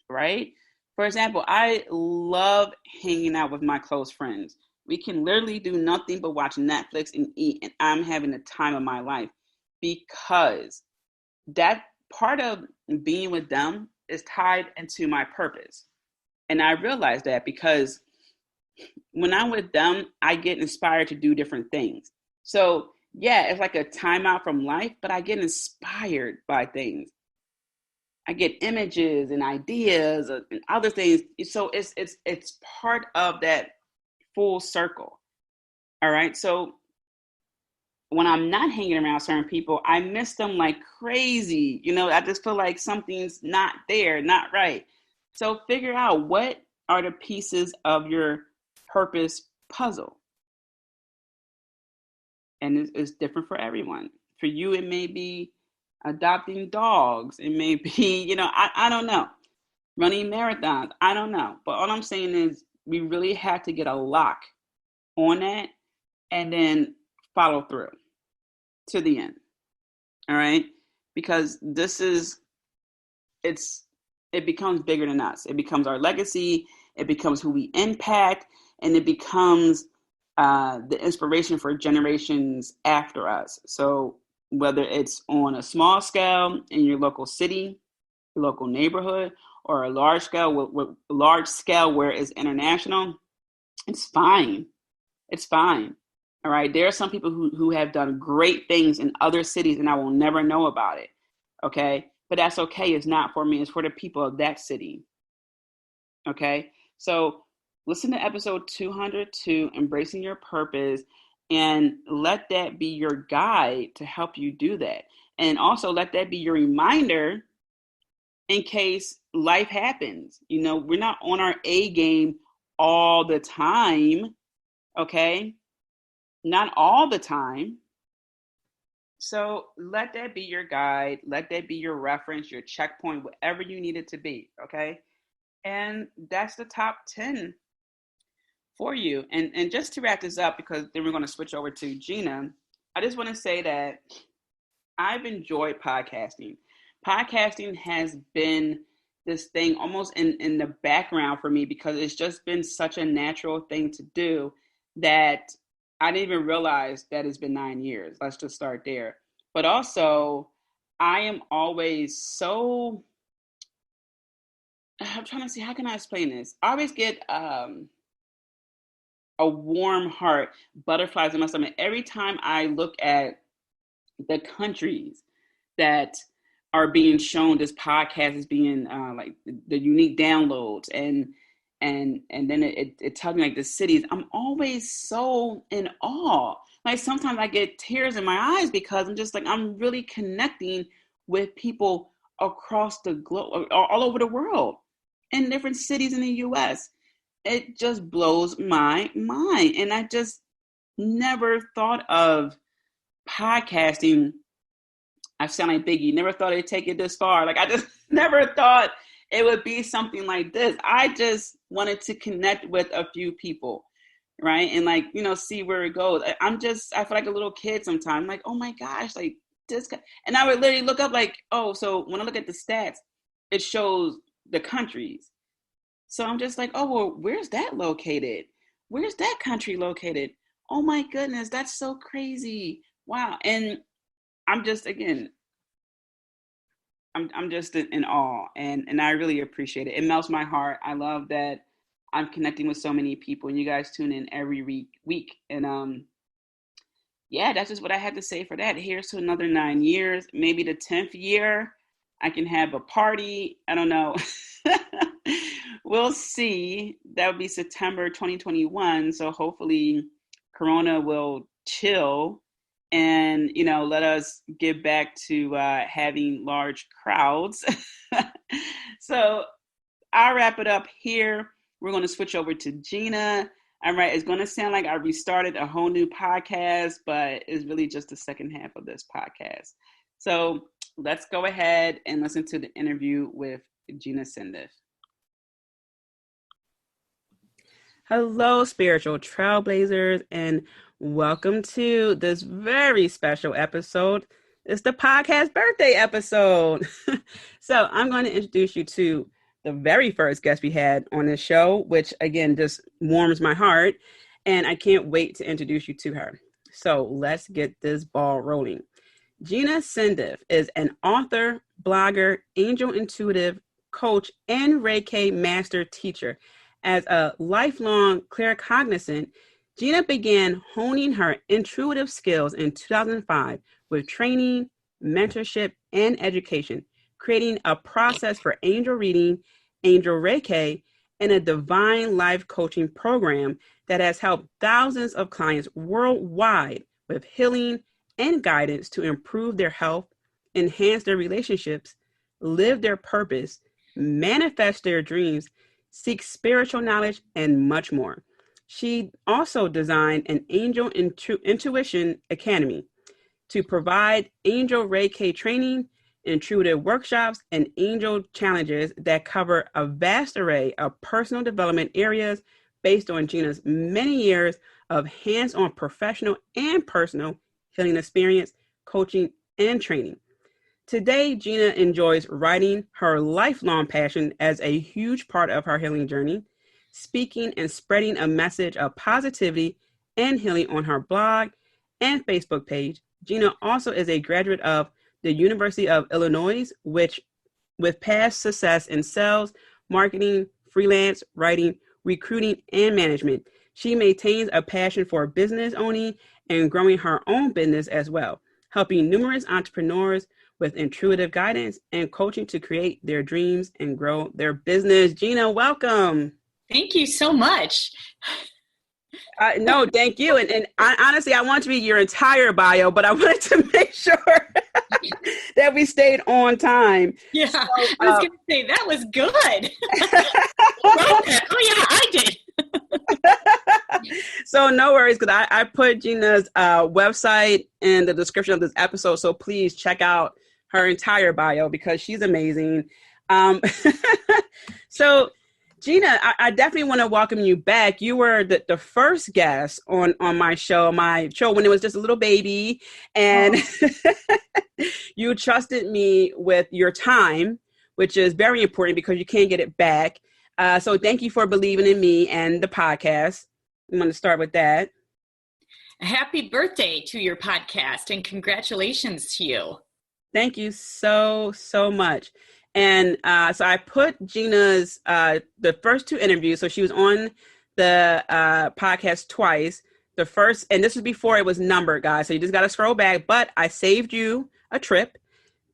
right? For example, I love hanging out with my close friends. We can literally do nothing but watch Netflix and eat, and I'm having the time of my life because that part of being with them is tied into my purpose. And I realize that because when I'm with them, I get inspired to do different things. So, yeah, it's like a timeout from life, but I get inspired by things. I get images and ideas and other things. So it's part of that full circle. All right. So when I'm not hanging around certain people, I miss them like crazy. I just feel like something's not there, not right. So figure out what are the pieces of your purpose puzzle. And it's different for everyone. For you, it may be adopting dogs. It may be, I don't know. Running marathons. I don't know. But all I'm saying is we really have to get a lock on that and then follow through to the end. All right? Because it becomes bigger than us. It becomes our legacy. It becomes who we impact. And it becomes the inspiration for generations after us. So whether it's on a small scale in your local city, your local neighborhood, or a large scale where it's international, it's fine. It's fine. All right. There are some people who have done great things in other cities and I will never know about it. Okay. But that's okay. It's not for me. It's for the people of that city. Okay. So listen to episode 202, Embracing Your Purpose, and let that be your guide to help you do that. And also let that be your reminder in case life happens. We're not on our A game all the time, okay? Not all the time. So let that be your guide. Let that be your reference, your checkpoint, whatever you need it to be, okay? And that's the top 10 for you. And just to wrap this up, because then we're going to switch over to Gina, I just want to say that I've enjoyed podcasting. Podcasting has been this thing almost in the background for me because it's just been such a natural thing to do that I didn't even realize that it's been 9 years. Let's just start there. But also, I am always so, I'm trying to see, how can I explain this? I always get a warm heart, butterflies in my stomach every time I look at the countries that are being shown this podcast as being like the unique downloads, and then it tells me like the cities. I'm always so in awe. Like sometimes I get tears in my eyes because I'm just like, I'm really connecting with people across the globe, all over the world, in different cities in the US. It just blows my mind. And I just never thought of podcasting. I sound like Biggie, never thought it'd take it this far. Like I just never thought it would be something like this. I just wanted to connect with a few people, right? And like, see where it goes. I feel like a little kid sometimes. I'm like, oh my gosh, like this guy. And I would literally look up like, oh, so when I look at the stats, it shows the countries. So I'm just like, oh, well, where's that located? Where's that country located? Oh my goodness, that's so crazy. Wow. And I'm just, again, I'm just in awe, and I really appreciate it. It melts my heart. I love that I'm connecting with so many people, and you guys tune in every week. And yeah, that's just what I had to say for that. Here's to another 9 years, maybe the 10th year. I can have a party. I don't know. We'll see. That would be September 2021. So hopefully Corona will chill and, let us get back to having large crowds. So I'll wrap it up here. We're going to switch over to Gina. All right. It's going to sound like I restarted a whole new podcast, but it's really just the second half of this podcast. So let's go ahead and listen to the interview with Gina Sandeff. Hello, spiritual trailblazers, and welcome to this very special episode. It's the podcast birthday episode. So I'm going to introduce you to the very first guest we had on this show, which again just warms my heart, and I can't wait to introduce you to her. So let's get this ball rolling. Gina Sandeff is an author, blogger, angel intuitive, coach, and Reiki master teacher. As a lifelong claircognizant, Gina began honing her intuitive skills in 2005 with training, mentorship, and education, creating a process for angel reading, angel Reiki, and a divine life coaching program that has helped thousands of clients worldwide with healing and guidance to improve their health, enhance their relationships, live their purpose, manifest their dreams, seek spiritual knowledge, and much more. She also designed an Angel Intuition Academy to provide Angel Reiki training, intuitive workshops, and angel challenges that cover a vast array of personal development areas based on Gina's many years of hands-on professional and personal healing experience, coaching, and training. Today, Gina enjoys writing, her lifelong passion, as a huge part of her healing journey, speaking and spreading a message of positivity and healing on her blog and Facebook page. Gina also is a graduate of the University of Illinois, which with past success in sales, marketing, freelance, writing, recruiting, and management. She maintains a passion for business owning and growing her own business as well, helping numerous entrepreneurs with intuitive guidance and coaching to create their dreams and grow their business. Gina, welcome. Thank you so much. No, thank you. And honestly, I want to read your entire bio, but I wanted to make sure that we stayed on time. Yeah, so, I was going to say, that was good. Oh, yeah, I did. So no worries, because I put Gina's website in the description of this episode, so please check out her entire bio because she's amazing. So Gina, I definitely want to welcome you back. You were the first guest on my show when it was just a little baby, and you trusted me with your time, which is very important because you can't get it back. So thank you for believing in me and the podcast. I'm going to start with that. Happy birthday to your podcast and congratulations to you. Thank you so much. And so I put Gina's, the first two interviews. So she was on the podcast twice. The first, and this was before it was numbered, guys. So you just got to scroll back. But I saved you a trip.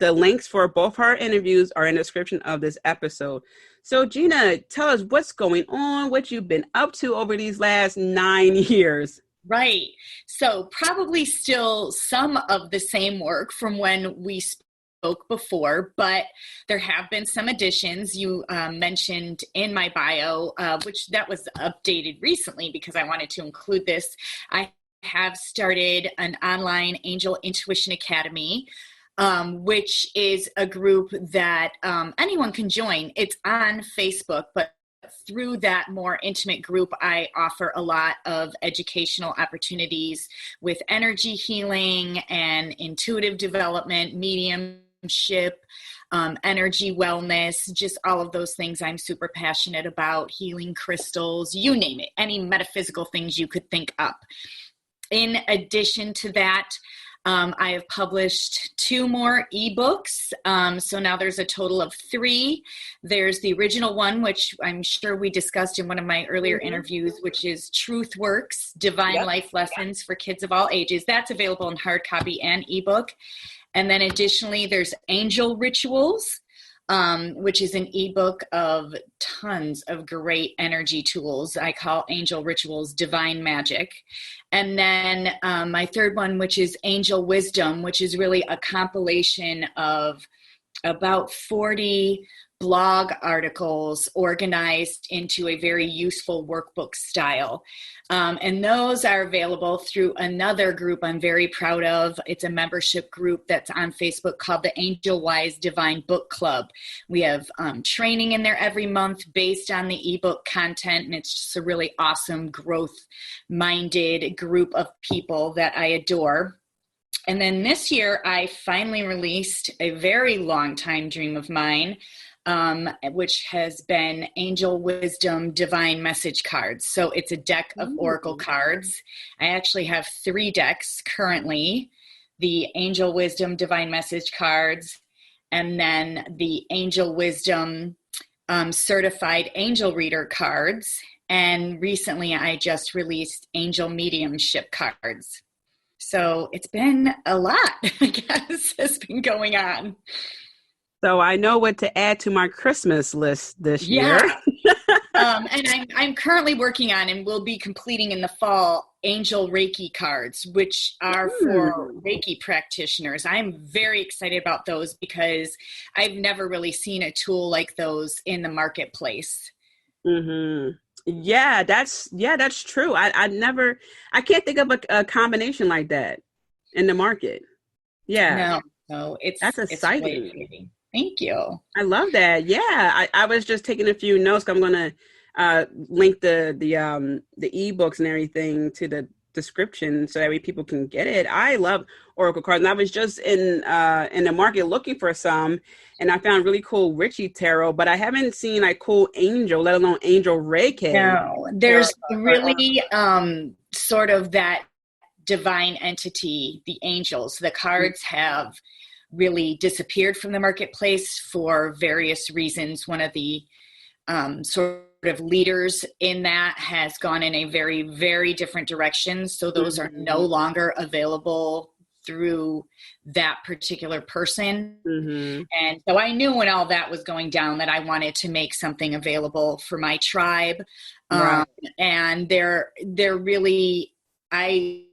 the links for both her interviews are in the description of this episode. So Gina, tell us what's going on, what you've been up to over these last 9 years. Right. So probably still some of the same work from when we spoke before, but there have been some additions. You mentioned in my bio, which that was updated recently because I wanted to include this. I have started an online Angel Intuition Academy, which is a group that anyone can join. It's on Facebook, but through that more intimate group, I offer a lot of educational opportunities with energy healing and intuitive development, mediumship, energy wellness, just all of those things I'm super passionate about, healing crystals, you name it, any metaphysical things you could think up. In addition to that, I have published 2 more ebooks. So now there's a total of 3. There's the original one, which I'm sure we discussed in one of my earlier interviews, which is Truth Works, Divine Life Lessons for Kids of All Ages. That's available in hard copy and ebook. And then additionally, there's Angel Rituals, which is an ebook of tons of great energy tools. I call Angel Rituals Divine Magic. And then my third one, which is Angel Wisdom, which is really a compilation of about 40 blog articles organized into a very useful workbook style. And those are available through another group I'm very proud of. It's a membership group that's on Facebook called the Angel Wise Divine Book Club. We have training in there every month based on the ebook content, and it's just a really awesome growth-minded group of people that I adore. And then this year, I finally released a very long time dream of mine, which has been Angel Wisdom Divine Message Cards. So it's a deck of oracle cards. I actually have 3 decks currently, the Angel Wisdom Divine Message Cards, and then the Angel Wisdom Certified Angel Reader cards. And recently I just released Angel Mediumship cards. So it's been a lot, I guess, has been going on. So I know what to add to my Christmas list this year. And I'm currently working on and will be completing in the fall Angel Reiki cards, which are for Reiki practitioners. I'm very excited about those because I've never really seen a tool like those in the marketplace. Mm-hmm. Yeah, that's true. I can't think of a combination like that in the market. Yeah. No, that's exciting. Thank you. I love that. Yeah. I was just taking a few notes. I'm going to link the ebooks and everything to the description so that way people can get it. I love oracle cards, and I was just in the market looking for some, and I found really cool Richie tarot, but I haven't seen like cool angel, let alone Angel Reiki. No, there's really sort of that divine entity, the angels. The cards have really disappeared from the marketplace for various reasons. One of the sort of leaders in that has gone in a very, very different direction. So those are no longer available through that particular person. And so I knew when all that was going down that I wanted to make something available for my tribe. And I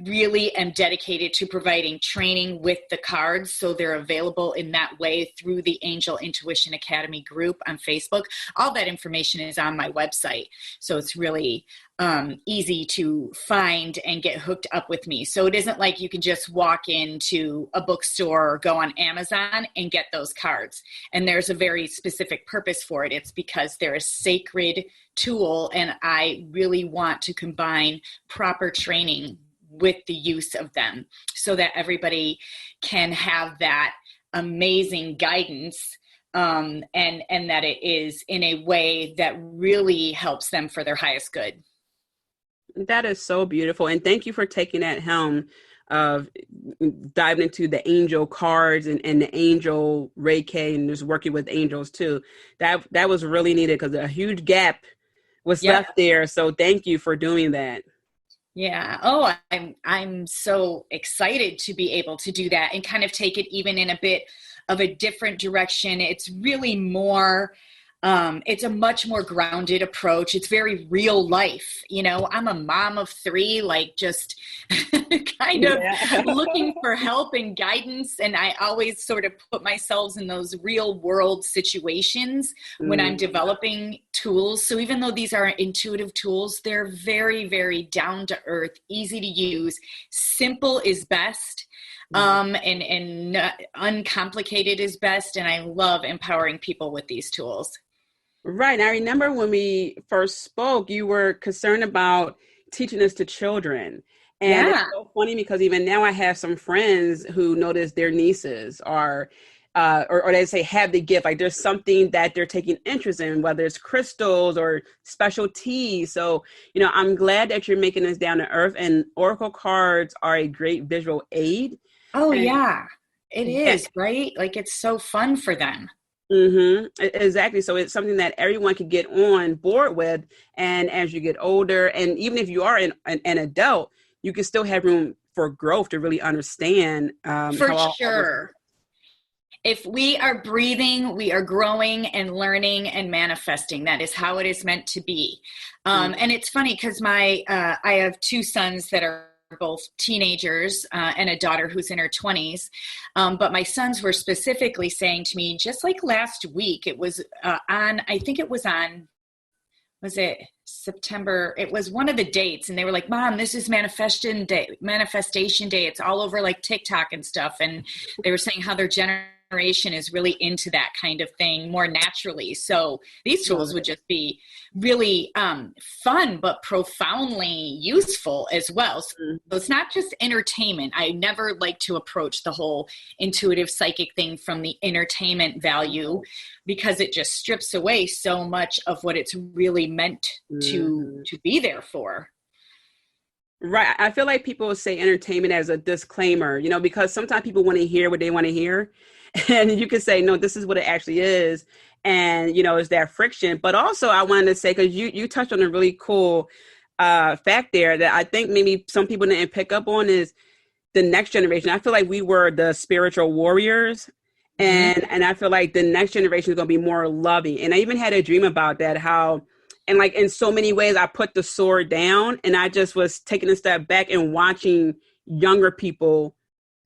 really am dedicated to providing training with the cards. So they're available in that way through the Angel Intuition Academy group on Facebook. All that information is on my website. So it's really easy to find and get hooked up with me. So it isn't like you can just walk into a bookstore or go on Amazon and get those cards. And there's a very specific purpose for it. It's because they're a sacred tool, and I really want to combine proper training with the use of them so that everybody can have that amazing guidance and that it is in a way that really helps them for their highest good. That is so beautiful. And thank you for taking that helm of diving into the angel cards and the Angel Reiki and just working with angels too. That was really needed because a huge gap was left there. So thank you for doing that. Yeah. Oh, I'm so excited to be able to do that and kind of take it even in a bit of a different direction. It's really more, it's a much more grounded approach. It's very real life. You know, I'm a mom of three, like just kind of Yeah. looking for help and guidance. And I always sort of put myself in those real world situations when I'm developing tools. So even though these are intuitive tools, they're very, very down to earth, easy to use. Simple is best. And uncomplicated is best. And I love empowering people with these tools. Right. And I remember when we first spoke, you were concerned about teaching this to children. And it's Yeah. so funny because even now I have some friends who notice their nieces are, or they say have the gift, like there's something that they're taking interest in, whether it's crystals or special teas. So, I'm glad that you're making this down to earth, and Oracle cards are a great visual aid. Oh, And yeah, it is, right? Like it's so fun for them. Exactly. So it's something that everyone could get on board with. And as you get older, and even if you are an adult, you can still have room for growth to really understand For how all this sure. works. If we are breathing, we are growing and learning and manifesting. That is how it is meant to be. And it's funny because I have two sons that are both teenagers and a daughter who's in her 20s. But my sons were specifically saying to me, just like last week, it was I think it was on, was it September? It was one of the dates. And they were like, Mom, this is manifestation day. It's all over like TikTok and stuff. And they were saying how their generation is really into that kind of thing more naturally. So these tools would just be really fun, but profoundly useful as well. So it's not just entertainment. I never like to approach the whole intuitive psychic thing from the entertainment value, because it just strips away so much of what it's really meant to be there for. Right. I feel like people say entertainment as a disclaimer, because sometimes people want to hear what they want to hear. And you could say, no, this is what it actually is. And, it's that friction. But also I wanted to say, because you touched on a really cool fact there that I think maybe some people didn't pick up on, is the next generation. I feel like we were the spiritual warriors. And I feel like the next generation is going to be more loving. And I even had a dream about that, how, and like in so many ways, I put the sword down and I just was taking a step back and watching younger people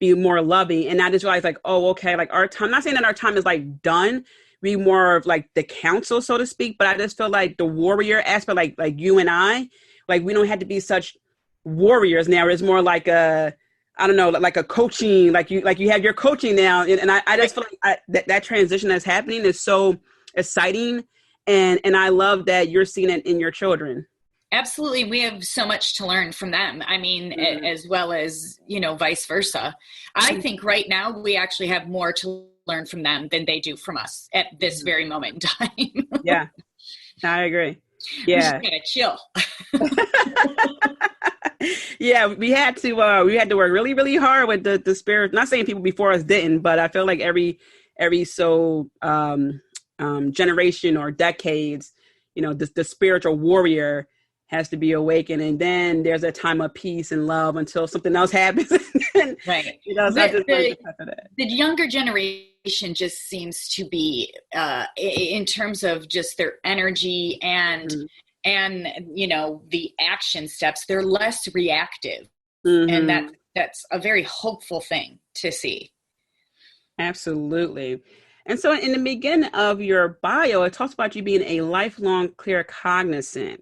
be more loving. And I just realized like, oh, okay, like our time, I'm not saying that our time is like done, be more of like the council, so to speak, but I just feel like the warrior aspect, like you and I, like we don't have to be such warriors now. It's more like I don't know, like a coaching, like you have your coaching now. And I just feel like that transition that's happening is so exciting. And I love that you're seeing it in your children. Absolutely. We have so much to learn from them. I mean, as well as, vice versa. I think right now we actually have more to learn from them than they do from us at this very moment in time. Yeah, I agree. Yeah. We just gotta chill. Yeah, we had to work really, really hard with the spirit. Not saying people before us didn't, but I feel like every generation or decades, the spiritual warrior has to be awakened, and then there's a time of peace and love until something else happens. Right. The younger generation just seems to be, in terms of just their energy and the action steps, they're less reactive, and that's a very hopeful thing to see. Absolutely. And so in the beginning of your bio, it talks about you being a lifelong claircognizant.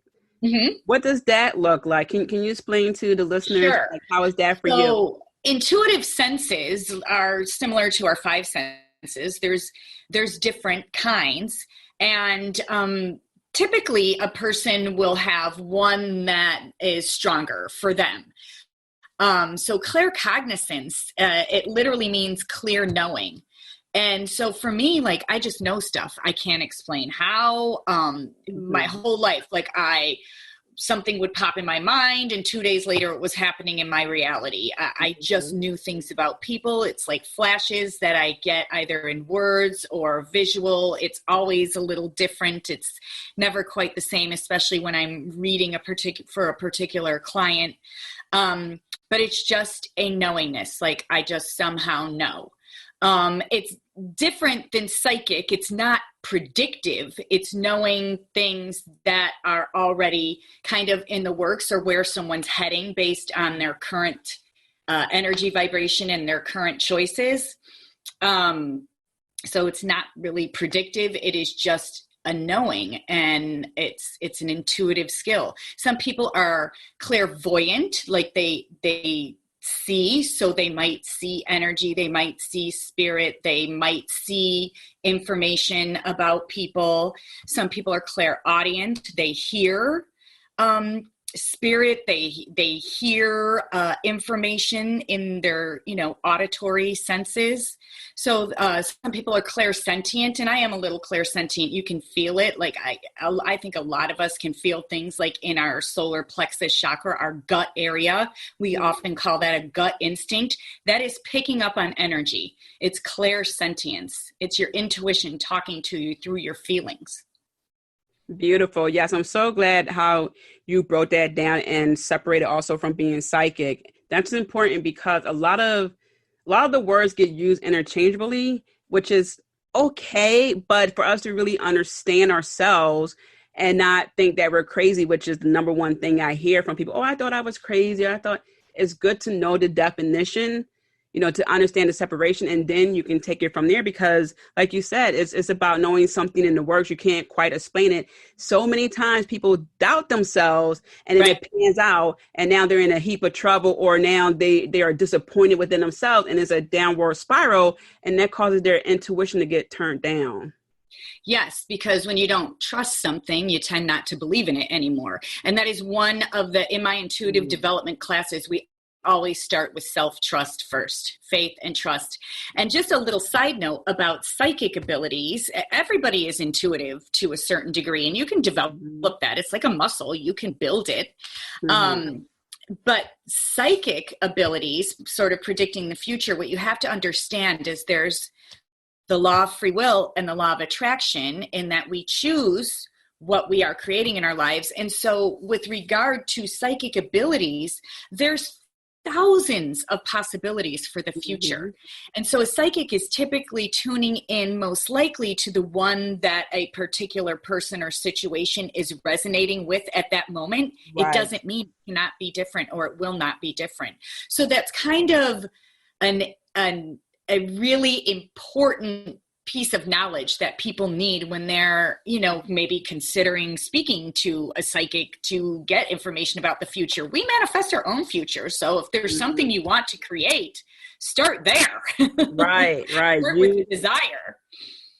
What does that look like? Can you explain to the listeners, Sure. like, how is that for you? Intuitive senses are similar to our five senses. There's different kinds, and typically a person will have one that is stronger for them. So claircognizance, it literally means clear knowing. And so for me, like, I just know stuff. I can't explain how. My whole life, like, I something would pop in my mind, and 2 days later it was happening in my reality. I just knew things about people. It's like flashes that I get either in words or visual. It's always a little different. It's never quite the same, especially when I'm reading for a particular client. But it's just a knowingness. Like I just somehow know. It's different than psychic. It's not predictive. It's knowing things that are already kind of in the works or where someone's heading based on their current energy vibration and their current choices. So it's not really predictive. It is just a knowing, and it's an intuitive skill. Some people are clairvoyant, like they see, so they might see energy, they might see spirit, they might see information about people. Some people are clairaudient, they hear spirit, they hear information in their auditory senses. So some people are clairsentient, and I am a little clairsentient. You can feel it. Like I think a lot of us can feel things like in our solar plexus chakra, our gut area. We often call that a gut instinct. That is picking up on energy. It's clairsentience. It's your intuition talking to you through your feelings. Beautiful. Yes, I'm so glad how you broke that down and separated also from being psychic. That's important because a lot of the words get used interchangeably, which is okay, but for us to really understand ourselves and not think that we're crazy, which is the number one thing I hear from people. Oh, I thought I was crazy. I thought it's good to know the definition, to understand the separation, and then you can take it from there because, like you said, it's about knowing something in the works. You can't quite explain it. So many times people doubt themselves and then it pans out and now they're in a heap of trouble, or now they are disappointed within themselves and it's a downward spiral, and that causes their intuition to get turned down. Yes, because when you don't trust something, you tend not to believe in it anymore. And that is one of in my intuitive development classes, we always start with self-trust first, faith and trust. And just a little side note about psychic abilities. Everybody is intuitive to a certain degree, and you can develop that. It's like a muscle. You can build it. But psychic abilities, sort of predicting the future, what you have to understand is there's the law of free will and the law of attraction, in that we choose what we are creating in our lives. And so with regard to psychic abilities, there's thousands of possibilities for the future. And so a psychic is typically tuning in most likely to the one that a particular person or situation is resonating with at that moment. Right. It doesn't mean it cannot be different or it will not be different. So that's kind of a really important piece of knowledge that people need when they're, maybe considering speaking to a psychic to get information about the future. We manifest our own future. So if there's something you want to create, start there. Right. Start with the desire.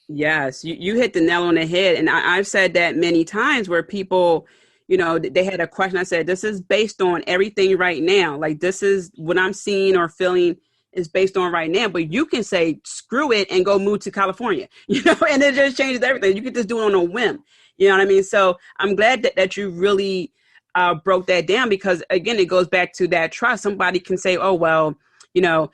Yes, you hit the nail on the head. And I've said that many times where people, they had a question. I said, this is based on everything right now. Like, this is what I'm seeing or feeling is based on right now, but you can say, screw it and go move to California, and it just changes everything. You can just do it on a whim. You know what I mean? So I'm glad that you really broke that down, because again, it goes back to that trust. Somebody can say, oh, well,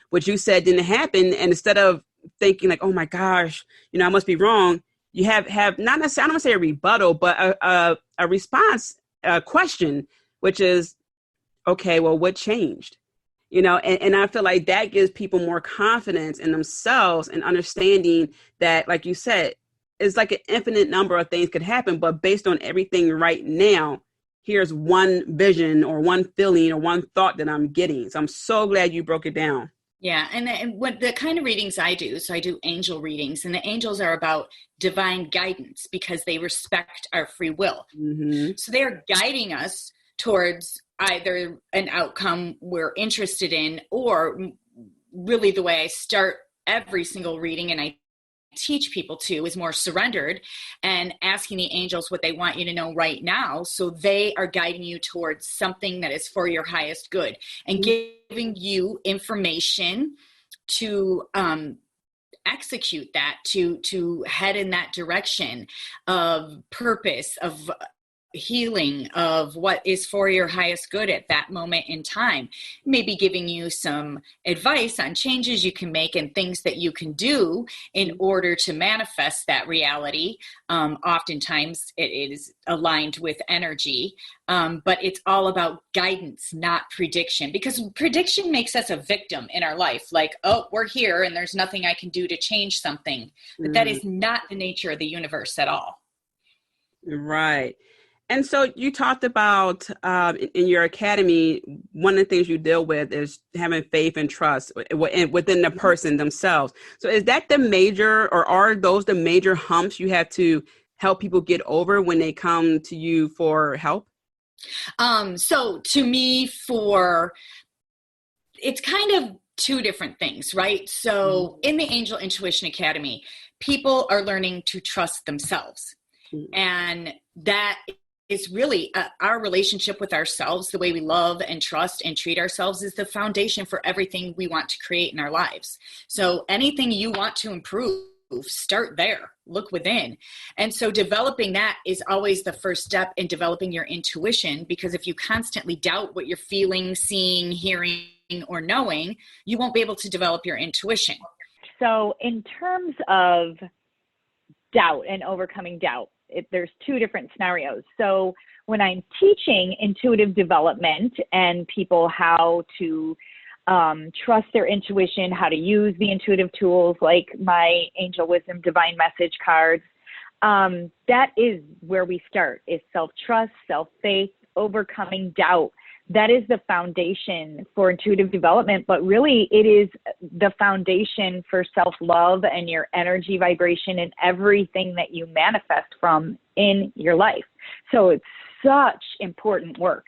what you said didn't happen. And instead of thinking like, oh my gosh, I must be wrong. You have not necessarily, I don't want to say a rebuttal, but a response, a question, which is, okay, well, what changed? And I feel like that gives people more confidence in themselves and understanding that, like you said, it's like an infinite number of things could happen, but based on everything right now, here's one vision or one feeling or one thought that I'm getting. So I'm so glad you broke it down. Yeah. And what the kind of readings I do, so I do angel readings, and the angels are about divine guidance because they respect our free will. So they are guiding us towards either an outcome we're interested in, or really the way I start every single reading and I teach people to is more surrendered and asking the angels what they want you to know right now. So they are guiding you towards something that is for your highest good and giving you information to execute that, to head in that direction of purpose, of healing of what is for your highest good at that moment in time. Maybe giving you some advice on changes you can make and things that you can do in order to manifest that reality. Oftentimes it is aligned with energy, but it's all about guidance, not prediction, because prediction makes us a victim in our life. Like, oh, we're here and there's nothing I can do to change something. But that is not the nature of the universe at all. Right. And so you talked about in your academy, one of the things you deal with is having faith and trust within the person themselves. So is that the major, or are those the major humps you have to help people get over when they come to you for help? So to me, it's kind of two different things, right? So in the Angel Intuition Academy, people are learning to trust themselves. And that is really our relationship with ourselves. The way we love and trust and treat ourselves is the foundation for everything we want to create in our lives. So anything you want to improve, start there, look within. And so developing that is always the first step in developing your intuition, because if you constantly doubt what you're feeling, seeing, hearing, or knowing, you won't be able to develop your intuition. So in terms of doubt and overcoming doubt, there's two different scenarios. So when I'm teaching intuitive development and people how to trust their intuition, how to use the intuitive tools like my Angel Wisdom Divine Message cards, that is where we start, is self-trust, self-faith, overcoming doubt. That is the foundation for intuitive development, but really it is the foundation for self-love and your energy vibration and everything that you manifest from in your life. So it's such important work.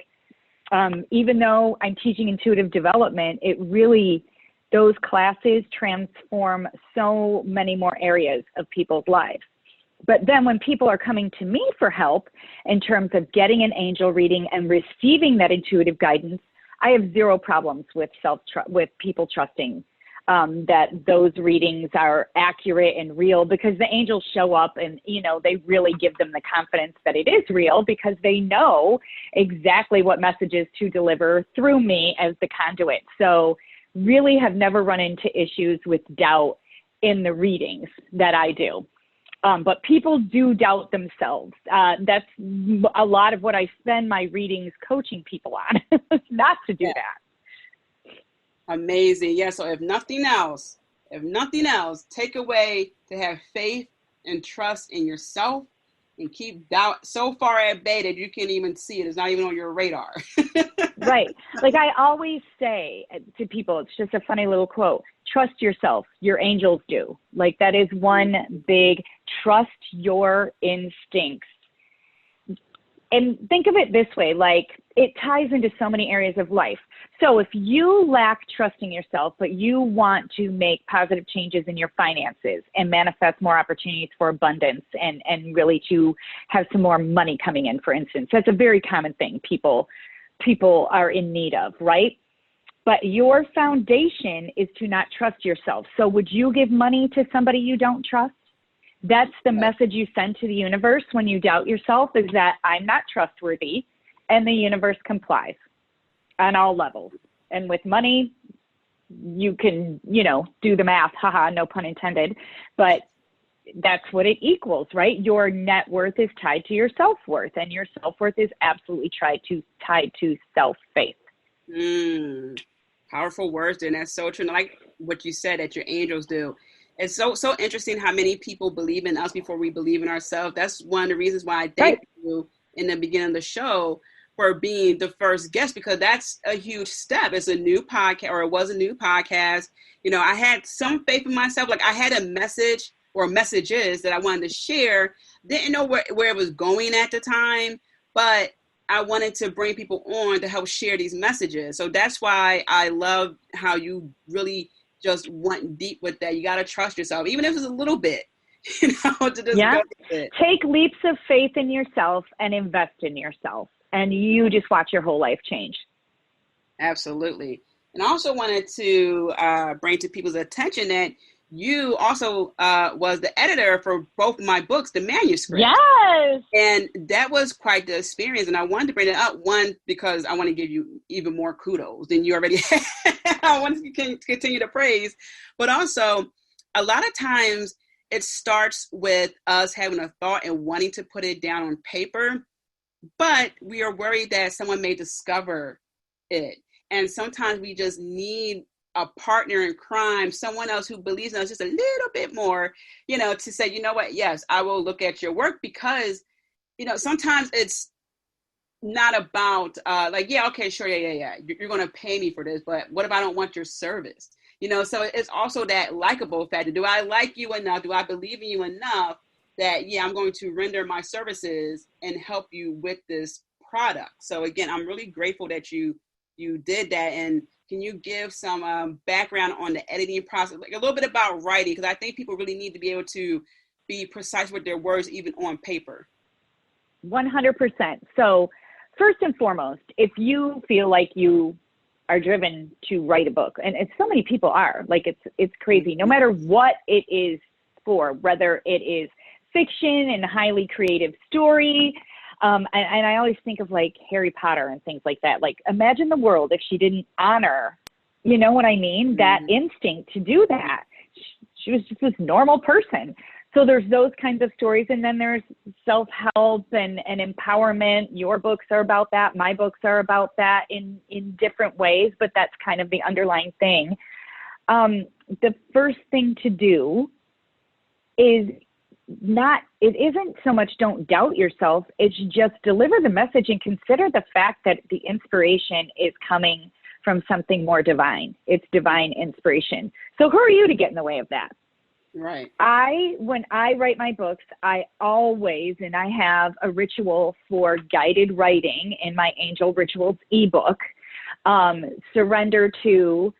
Even though I'm teaching intuitive development, it really, those classes transform so many more areas of people's lives. But then when people are coming to me for help in terms of getting an angel reading and receiving that intuitive guidance, I have zero problems with with people trusting that those readings are accurate and real, because the angels show up and, they really give them the confidence that it is real, because they know exactly what messages to deliver through me as the conduit. So really have never run into issues with doubt in the readings that I do. But people do doubt themselves. That's a lot of what I spend my readings coaching people on, not to do that. Amazing. Yeah. So if nothing else, take away to have faith and trust in yourself and keep doubt so far at bay that you can't even see it. It's not even on your radar. Right. Like I always say to people, it's just a funny little quote, trust yourself. Your angels do. Like that is one big, trust your instincts. And think of it this way, like it ties into so many areas of life. So if you lack trust in yourself, but you want to make positive changes in your finances and manifest more opportunities for abundance and really to have some more money coming in, for instance, that's a very common thing people are in need of, right? But your foundation is to not trust yourself. So would you give money to somebody you don't trust? That's the message you send to the universe when you doubt yourself, is that I'm not trustworthy, and the universe complies on all levels. And with money, you can, do the math, haha, no pun intended, but that's what it equals, right? Your net worth is tied to your self-worth, and your self-worth is absolutely tied to self-faith. Powerful words, and that's so true. And like what you said that your angels do. It's so interesting how many people believe in us before we believe in ourselves. That's one of the reasons why I thank you in the beginning of the show for being the first guest, because that's a huge step. It's a new podcast, or it was a new podcast. I had some faith in myself. Like I had a message or messages that I wanted to share. Didn't know where it was going at the time, but I wanted to bring people on to help share these messages. So that's why I love how you really just went deep with that. You got to trust yourself, even if it's a little bit, to just go with it. Take leaps of faith in yourself and invest in yourself, and you just watch your whole life change. Absolutely. And I also wanted to bring to people's attention that you also was the editor for both my books, the manuscript. Yes. And that was quite the experience. And I wanted to bring it up, one, because I want to give you even more kudos than you already had. I want to continue to praise. But also, a lot of times it starts with us having a thought and wanting to put it down on paper. But we are worried that someone may discover it. And sometimes we just need a partner in crime, someone else who believes in us just a little bit more, to say, you know what, yes, I will look at your work, because, sometimes it's not about yeah, okay, sure, yeah. You're going to pay me for this, but what if I don't want your service? So it's also that likable factor. Do I like you enough? Do I believe in you enough that, yeah, I'm going to render my services and help you with this product? So again, I'm really grateful that you did that. And can you give some background on the editing process, like a little bit about writing? Because I think people really need to be able to be precise with their words, even on paper. 100%. So first and foremost, if you feel like you are driven to write a book, and so many people are, like it's crazy, no matter what it is for, whether it is fiction and highly creative story, and I always think of like Harry Potter and things like that. Like, imagine the world if she didn't honor, you know what I mean? That instinct to do that. She was just this normal person. So there's those kinds of stories. And then there's self-help and empowerment. Your books are about that. My books are about that in different ways, but that's kind of the underlying thing. The first thing to do is it isn't so much don't doubt yourself, it's just deliver the message and consider the fact that the inspiration is coming from something more divine. It's divine inspiration. So who are you to get in the way of that? Right. When I write my books, I always, and I have a ritual for guided writing in my Angel Rituals ebook, surrender to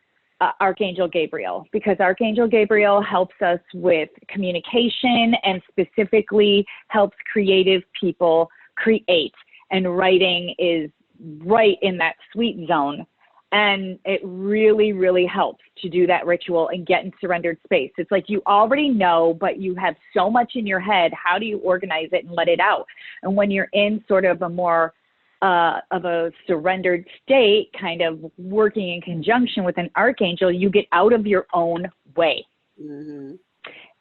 Archangel Gabriel, because Archangel Gabriel helps us with communication and specifically helps creative people create. And writing is right in that sweet zone. And it really, really helps to do that ritual and get in surrendered space. It's like you already know, but you have so much in your head. How do you organize it and let it out? And when you're in sort of a more of a surrendered state, kind of working in conjunction with an archangel, you get out of your own way. Mm-hmm.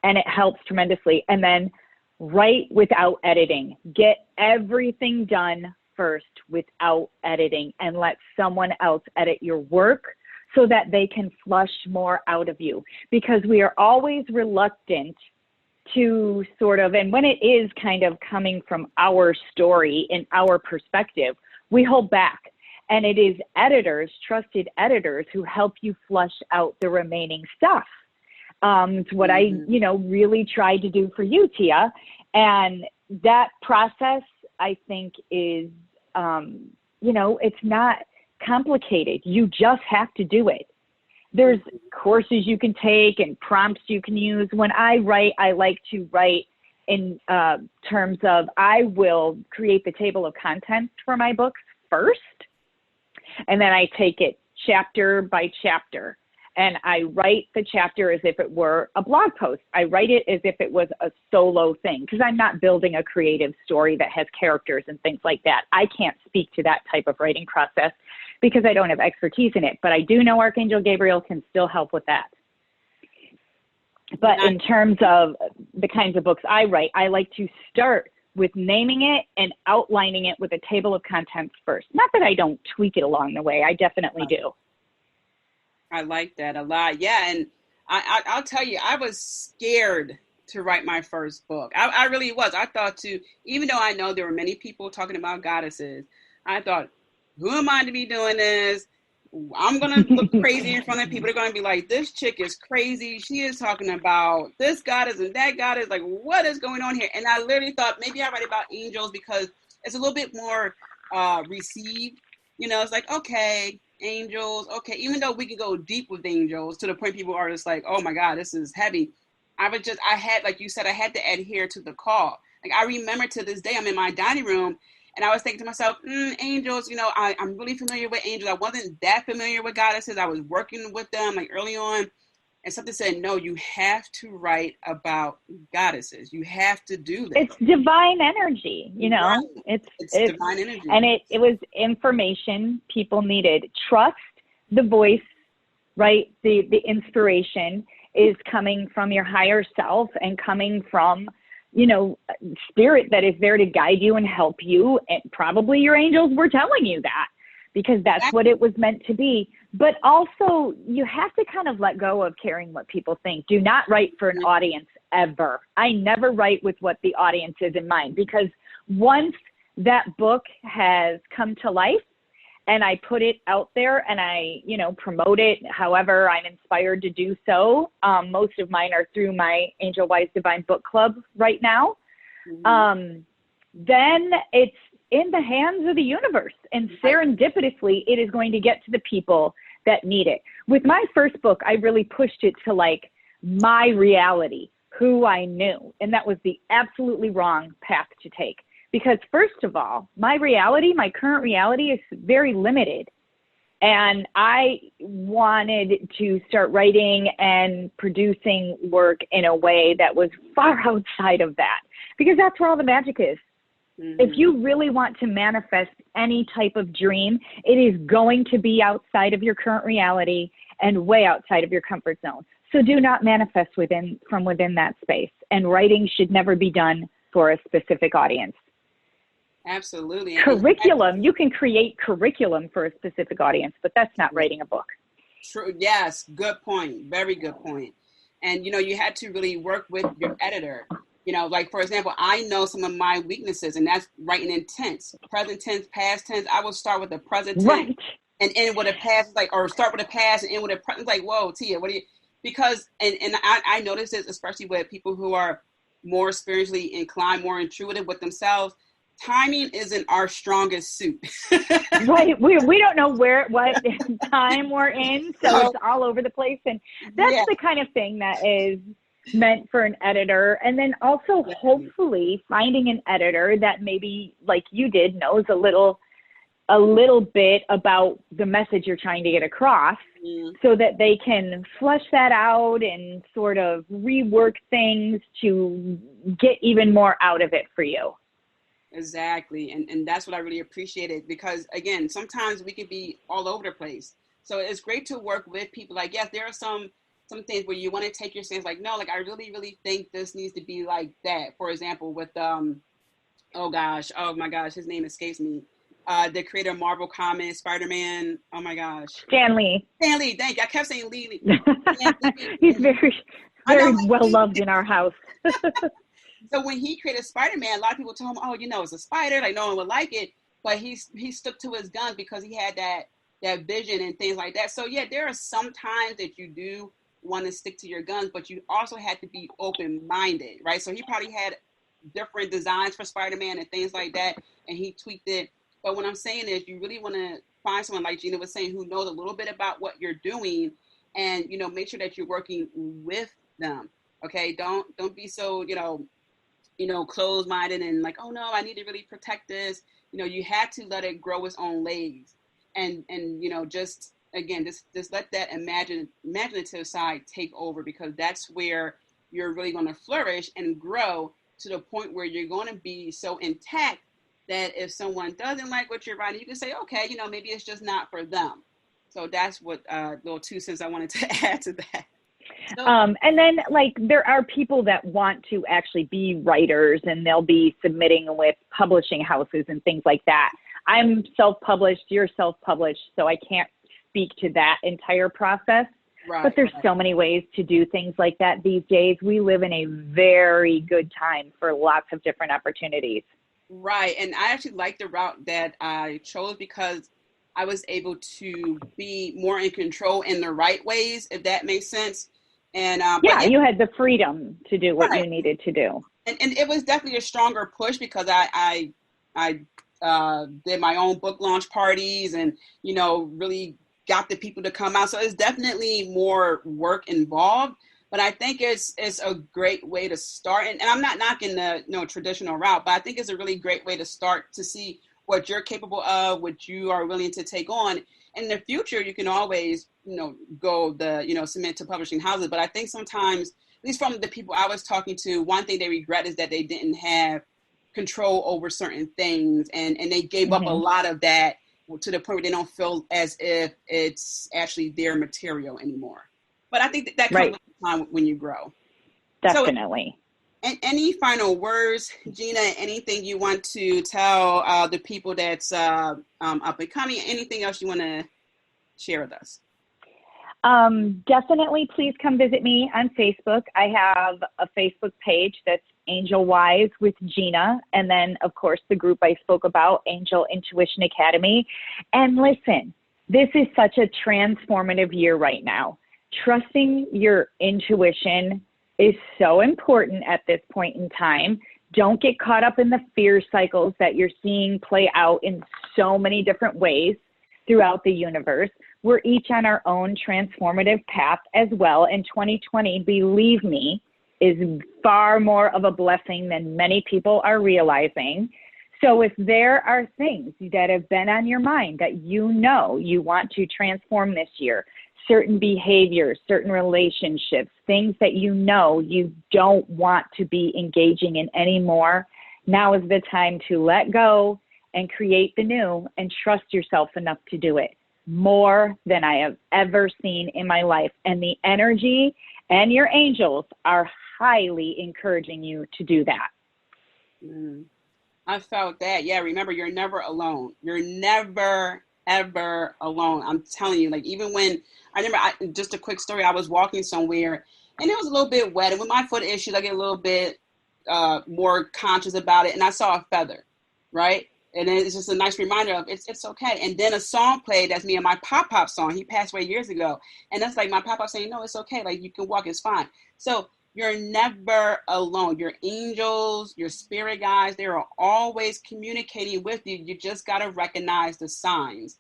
And it helps tremendously. And then write without editing. Get everything done first without editing, and let someone else edit your work so that they can flush more out of you. Because we are always reluctant to sort of, and when it is kind of coming from our story and our perspective, we hold back. And it is editors, trusted editors, who help you flush out the remaining stuff. It's what I, really tried to do for you, Tia. And that process, I think, is, it's not complicated. You just have to do it. There's courses you can take and prompts you can use. When I write, I like to write in terms of, I will create the table of contents for my books first, and then I take it chapter by chapter. And I write the chapter as if it were a blog post. I write it as if it was a solo thing, because I'm not building a creative story that has characters and things like that. I can't speak to that type of writing process because I don't have expertise in it. But I do know Archangel Gabriel can still help with that. But in terms of the kinds of books I write, I like to start with naming it and outlining it with a table of contents first. Not that I don't tweak it along the way. I definitely do. I like that a lot. Yeah. And I'll tell you, I was scared to write my first book. I really was. I thought even though I know there were many people talking about goddesses, I thought, who am I to be doing this? I'm going to look crazy in front of people. They're going to be like, this chick is crazy. She is talking about this goddess and that goddess. Like, what is going on here? And I literally thought maybe I write about angels because it's a little bit more received. It's like, okay, angels, okay, even though we can go deep with angels to the point people are just like, oh my God, this is heavy. I had, like you said, I had to adhere to the call. Like, I remember to this day, I'm in my dining room and I was thinking to myself, angels, I'm really familiar with angels. I wasn't that familiar with goddesses. I was working with them like early on, And something said, no, you have to write about goddesses. You have to do that. It's divine energy, you know. Right. It's divine energy. And it was information people needed. Trust the voice, right? The inspiration is coming from your higher self and coming from, you know, spirit that is there to guide you and help you. And probably your angels were telling you that, because that's what it was meant to be. But also, you have to kind of let go of caring what people think. Do not write for an audience ever. I never write with what the audience is in mind, because once that book has come to life and I put it out there and I, you know, promote it however I'm inspired to do so, most of mine are through my Angel Wise Divine Book Club right now, then it's in the hands of the universe, and serendipitously it is going to get to the people that need it. With my first book, I really pushed it to like my reality, who I knew, and that was the absolutely wrong path to take, because first of all, my reality, my current reality, is very limited, and I wanted to start writing and producing work in a way that was far outside of that, because that's where all the magic is. If you really want to manifest any type of dream, it is going to be outside of your current reality and way outside of your comfort zone. So do not manifest from within that space. And writing should never be done for a specific audience. Absolutely. Curriculum, you can create curriculum for a specific audience, but that's not writing a book. True. Yes. Good point. Very good point. And, you know, you had to really work with your editor. You know, like, for example, I know some of my weaknesses, and that's writing in tense, present tense, past tense. I will start with the present tense and end with a past, like, or start with a past and end with a present. Like, whoa, Tia, what do you, because, and I notice this, especially with people who are more spiritually inclined, more intuitive with themselves, timing isn't our strongest suit. Right. We don't know what time we're in, so it's all over the place. And that's the kind of thing that is meant for an editor. And then also hopefully finding an editor that maybe, like you did, knows a little bit about the message you're trying to get across, so that they can flesh that out and sort of rework things to get even more out of it for you. Exactly. And that's what I really appreciated, because again, sometimes we can be all over the place. So it's great to work with people. Like, yes, there are some things where you want to take your stance, like, no, like, I really, really think this needs to be like that. For example, with, oh my gosh, his name escapes me. The creator of Marvel Comics, Spider-Man. Oh my gosh. Stan Lee. Thank you. I kept saying Lee. He's very well loved in our house. So when he created Spider-Man, a lot of people told him, oh, you know, it's a spider, like no one would like it. But he stuck to his guns because he had that vision and things like that. So yeah, there are some times that you do want to stick to your guns, but you also had to be open-minded, right? So he probably had different designs for Spider-Man and things like that, and he tweaked it. But what I'm saying is, you really want to find someone, like Gina was saying, who knows a little bit about what you're doing, and, you know, make sure that you're working with them. Okay, don't be so, you know, closed-minded and like, oh no, I need to really protect this. You know, you have to let it grow its own legs, and you know, just again, just let that imaginative side take over, because that's where you're really going to flourish and grow to the point where you're going to be so intact that if someone doesn't like what you're writing, you can say, okay, you know, maybe it's just not for them. So that's what little 2 cents I wanted to add to that. So, and then, like, there are people that want to actually be writers, and they'll be submitting with publishing houses and things like that. I'm self-published, you're self-published, so I can't speak to that entire process. Right, but there's so many ways to do things like that these days. We live in a very good time for lots of different opportunities. Right. And I actually like the route that I chose, because I was able to be more in control in the right ways, if that makes sense. And you had the freedom to do what you needed to do. And it was definitely a stronger push, because I did my own book launch parties and, you know, really got the people to come out. So it's definitely more work involved, but I think it's a great way to start. And I'm not knocking the traditional route, but I think it's a really great way to start to see what you're capable of, what you are willing to take on. in the future, you can always, go submit to publishing houses. But I think sometimes, at least from the people I was talking to, one thing they regret is that they didn't have control over certain things, and they gave up a lot of that to the point where they don't feel as if it's actually their material anymore. But I think that comes with time when you grow. Definitely. So, any final words, Gina? Anything you want to tell the people that's up and coming? Anything else you want to share with us? Definitely, please come visit me on Facebook. I have a Facebook page that's Angel Wise with Gina, and then, of course, the group I spoke about, Angel Intuition Academy. And listen, this is such a transformative year right now. Trusting your intuition is so important at this point in time. Don't get caught up in the fear cycles that you're seeing play out in so many different ways throughout the universe. We're each on our own transformative path as well. And 2020, believe me, is far more of a blessing than many people are realizing. So if there are things that have been on your mind that you want to transform this year, certain behaviors, certain relationships, things that you don't want to be engaging in anymore, now is the time to let go and create the new and trust yourself enough to do it. More than I have ever seen in my life. And the energy and your angels are highly encouraging you to do that. I felt that. Yeah, remember, you're never alone. You're never, ever alone. I'm telling you, like, even when, I remember, just a quick story, I was walking somewhere and it was a little bit wet. And with my foot issues, I get a little bit more conscious about it. And I saw a feather, right? And it's just a nice reminder of it's okay. And then a song played, that's me and my Pop song. He passed away years ago. And that's like my Pop saying, no, it's okay. Like, you can walk, it's fine. So you're never alone. Your angels, your spirit guides, they are always communicating with you. You just got to recognize the signs.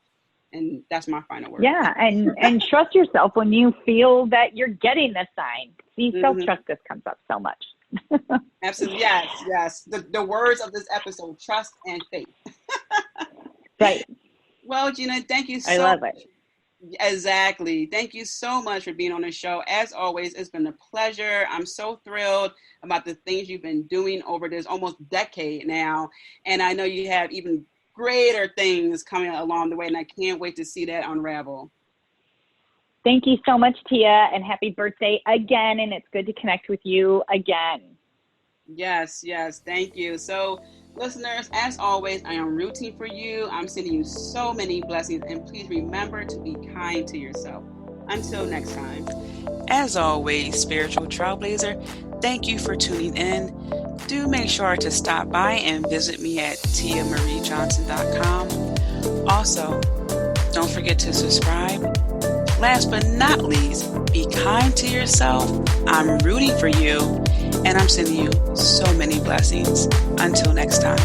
And that's my final word. Yeah. And trust yourself when you feel that you're getting the sign. See, self-trust just comes up so much. Absolutely. Yes. The words of this episode, trust and faith. Right. Well, Gina, thank you so much. I love it. Exactly. Thank you so much for being on the show. As always, it's been a pleasure. I'm so thrilled about the things you've been doing over this almost decade now. And I know you have even greater things coming along the way, and I can't wait to see that unravel. Thank you so much, Tia, and happy birthday again. And it's good to connect with you again. Yes. Thank you. So, listeners, as always, I am rooting for you. I'm sending you so many blessings, and please remember to be kind to yourself. Until next time. As always, Spiritual Trailblazer, thank you for tuning in. Do make sure to stop by and visit me at tiamariejohnson.com. Also, don't forget to subscribe. Last but not least, be kind to yourself. I'm rooting for you, and I'm sending you so many blessings. Until next time.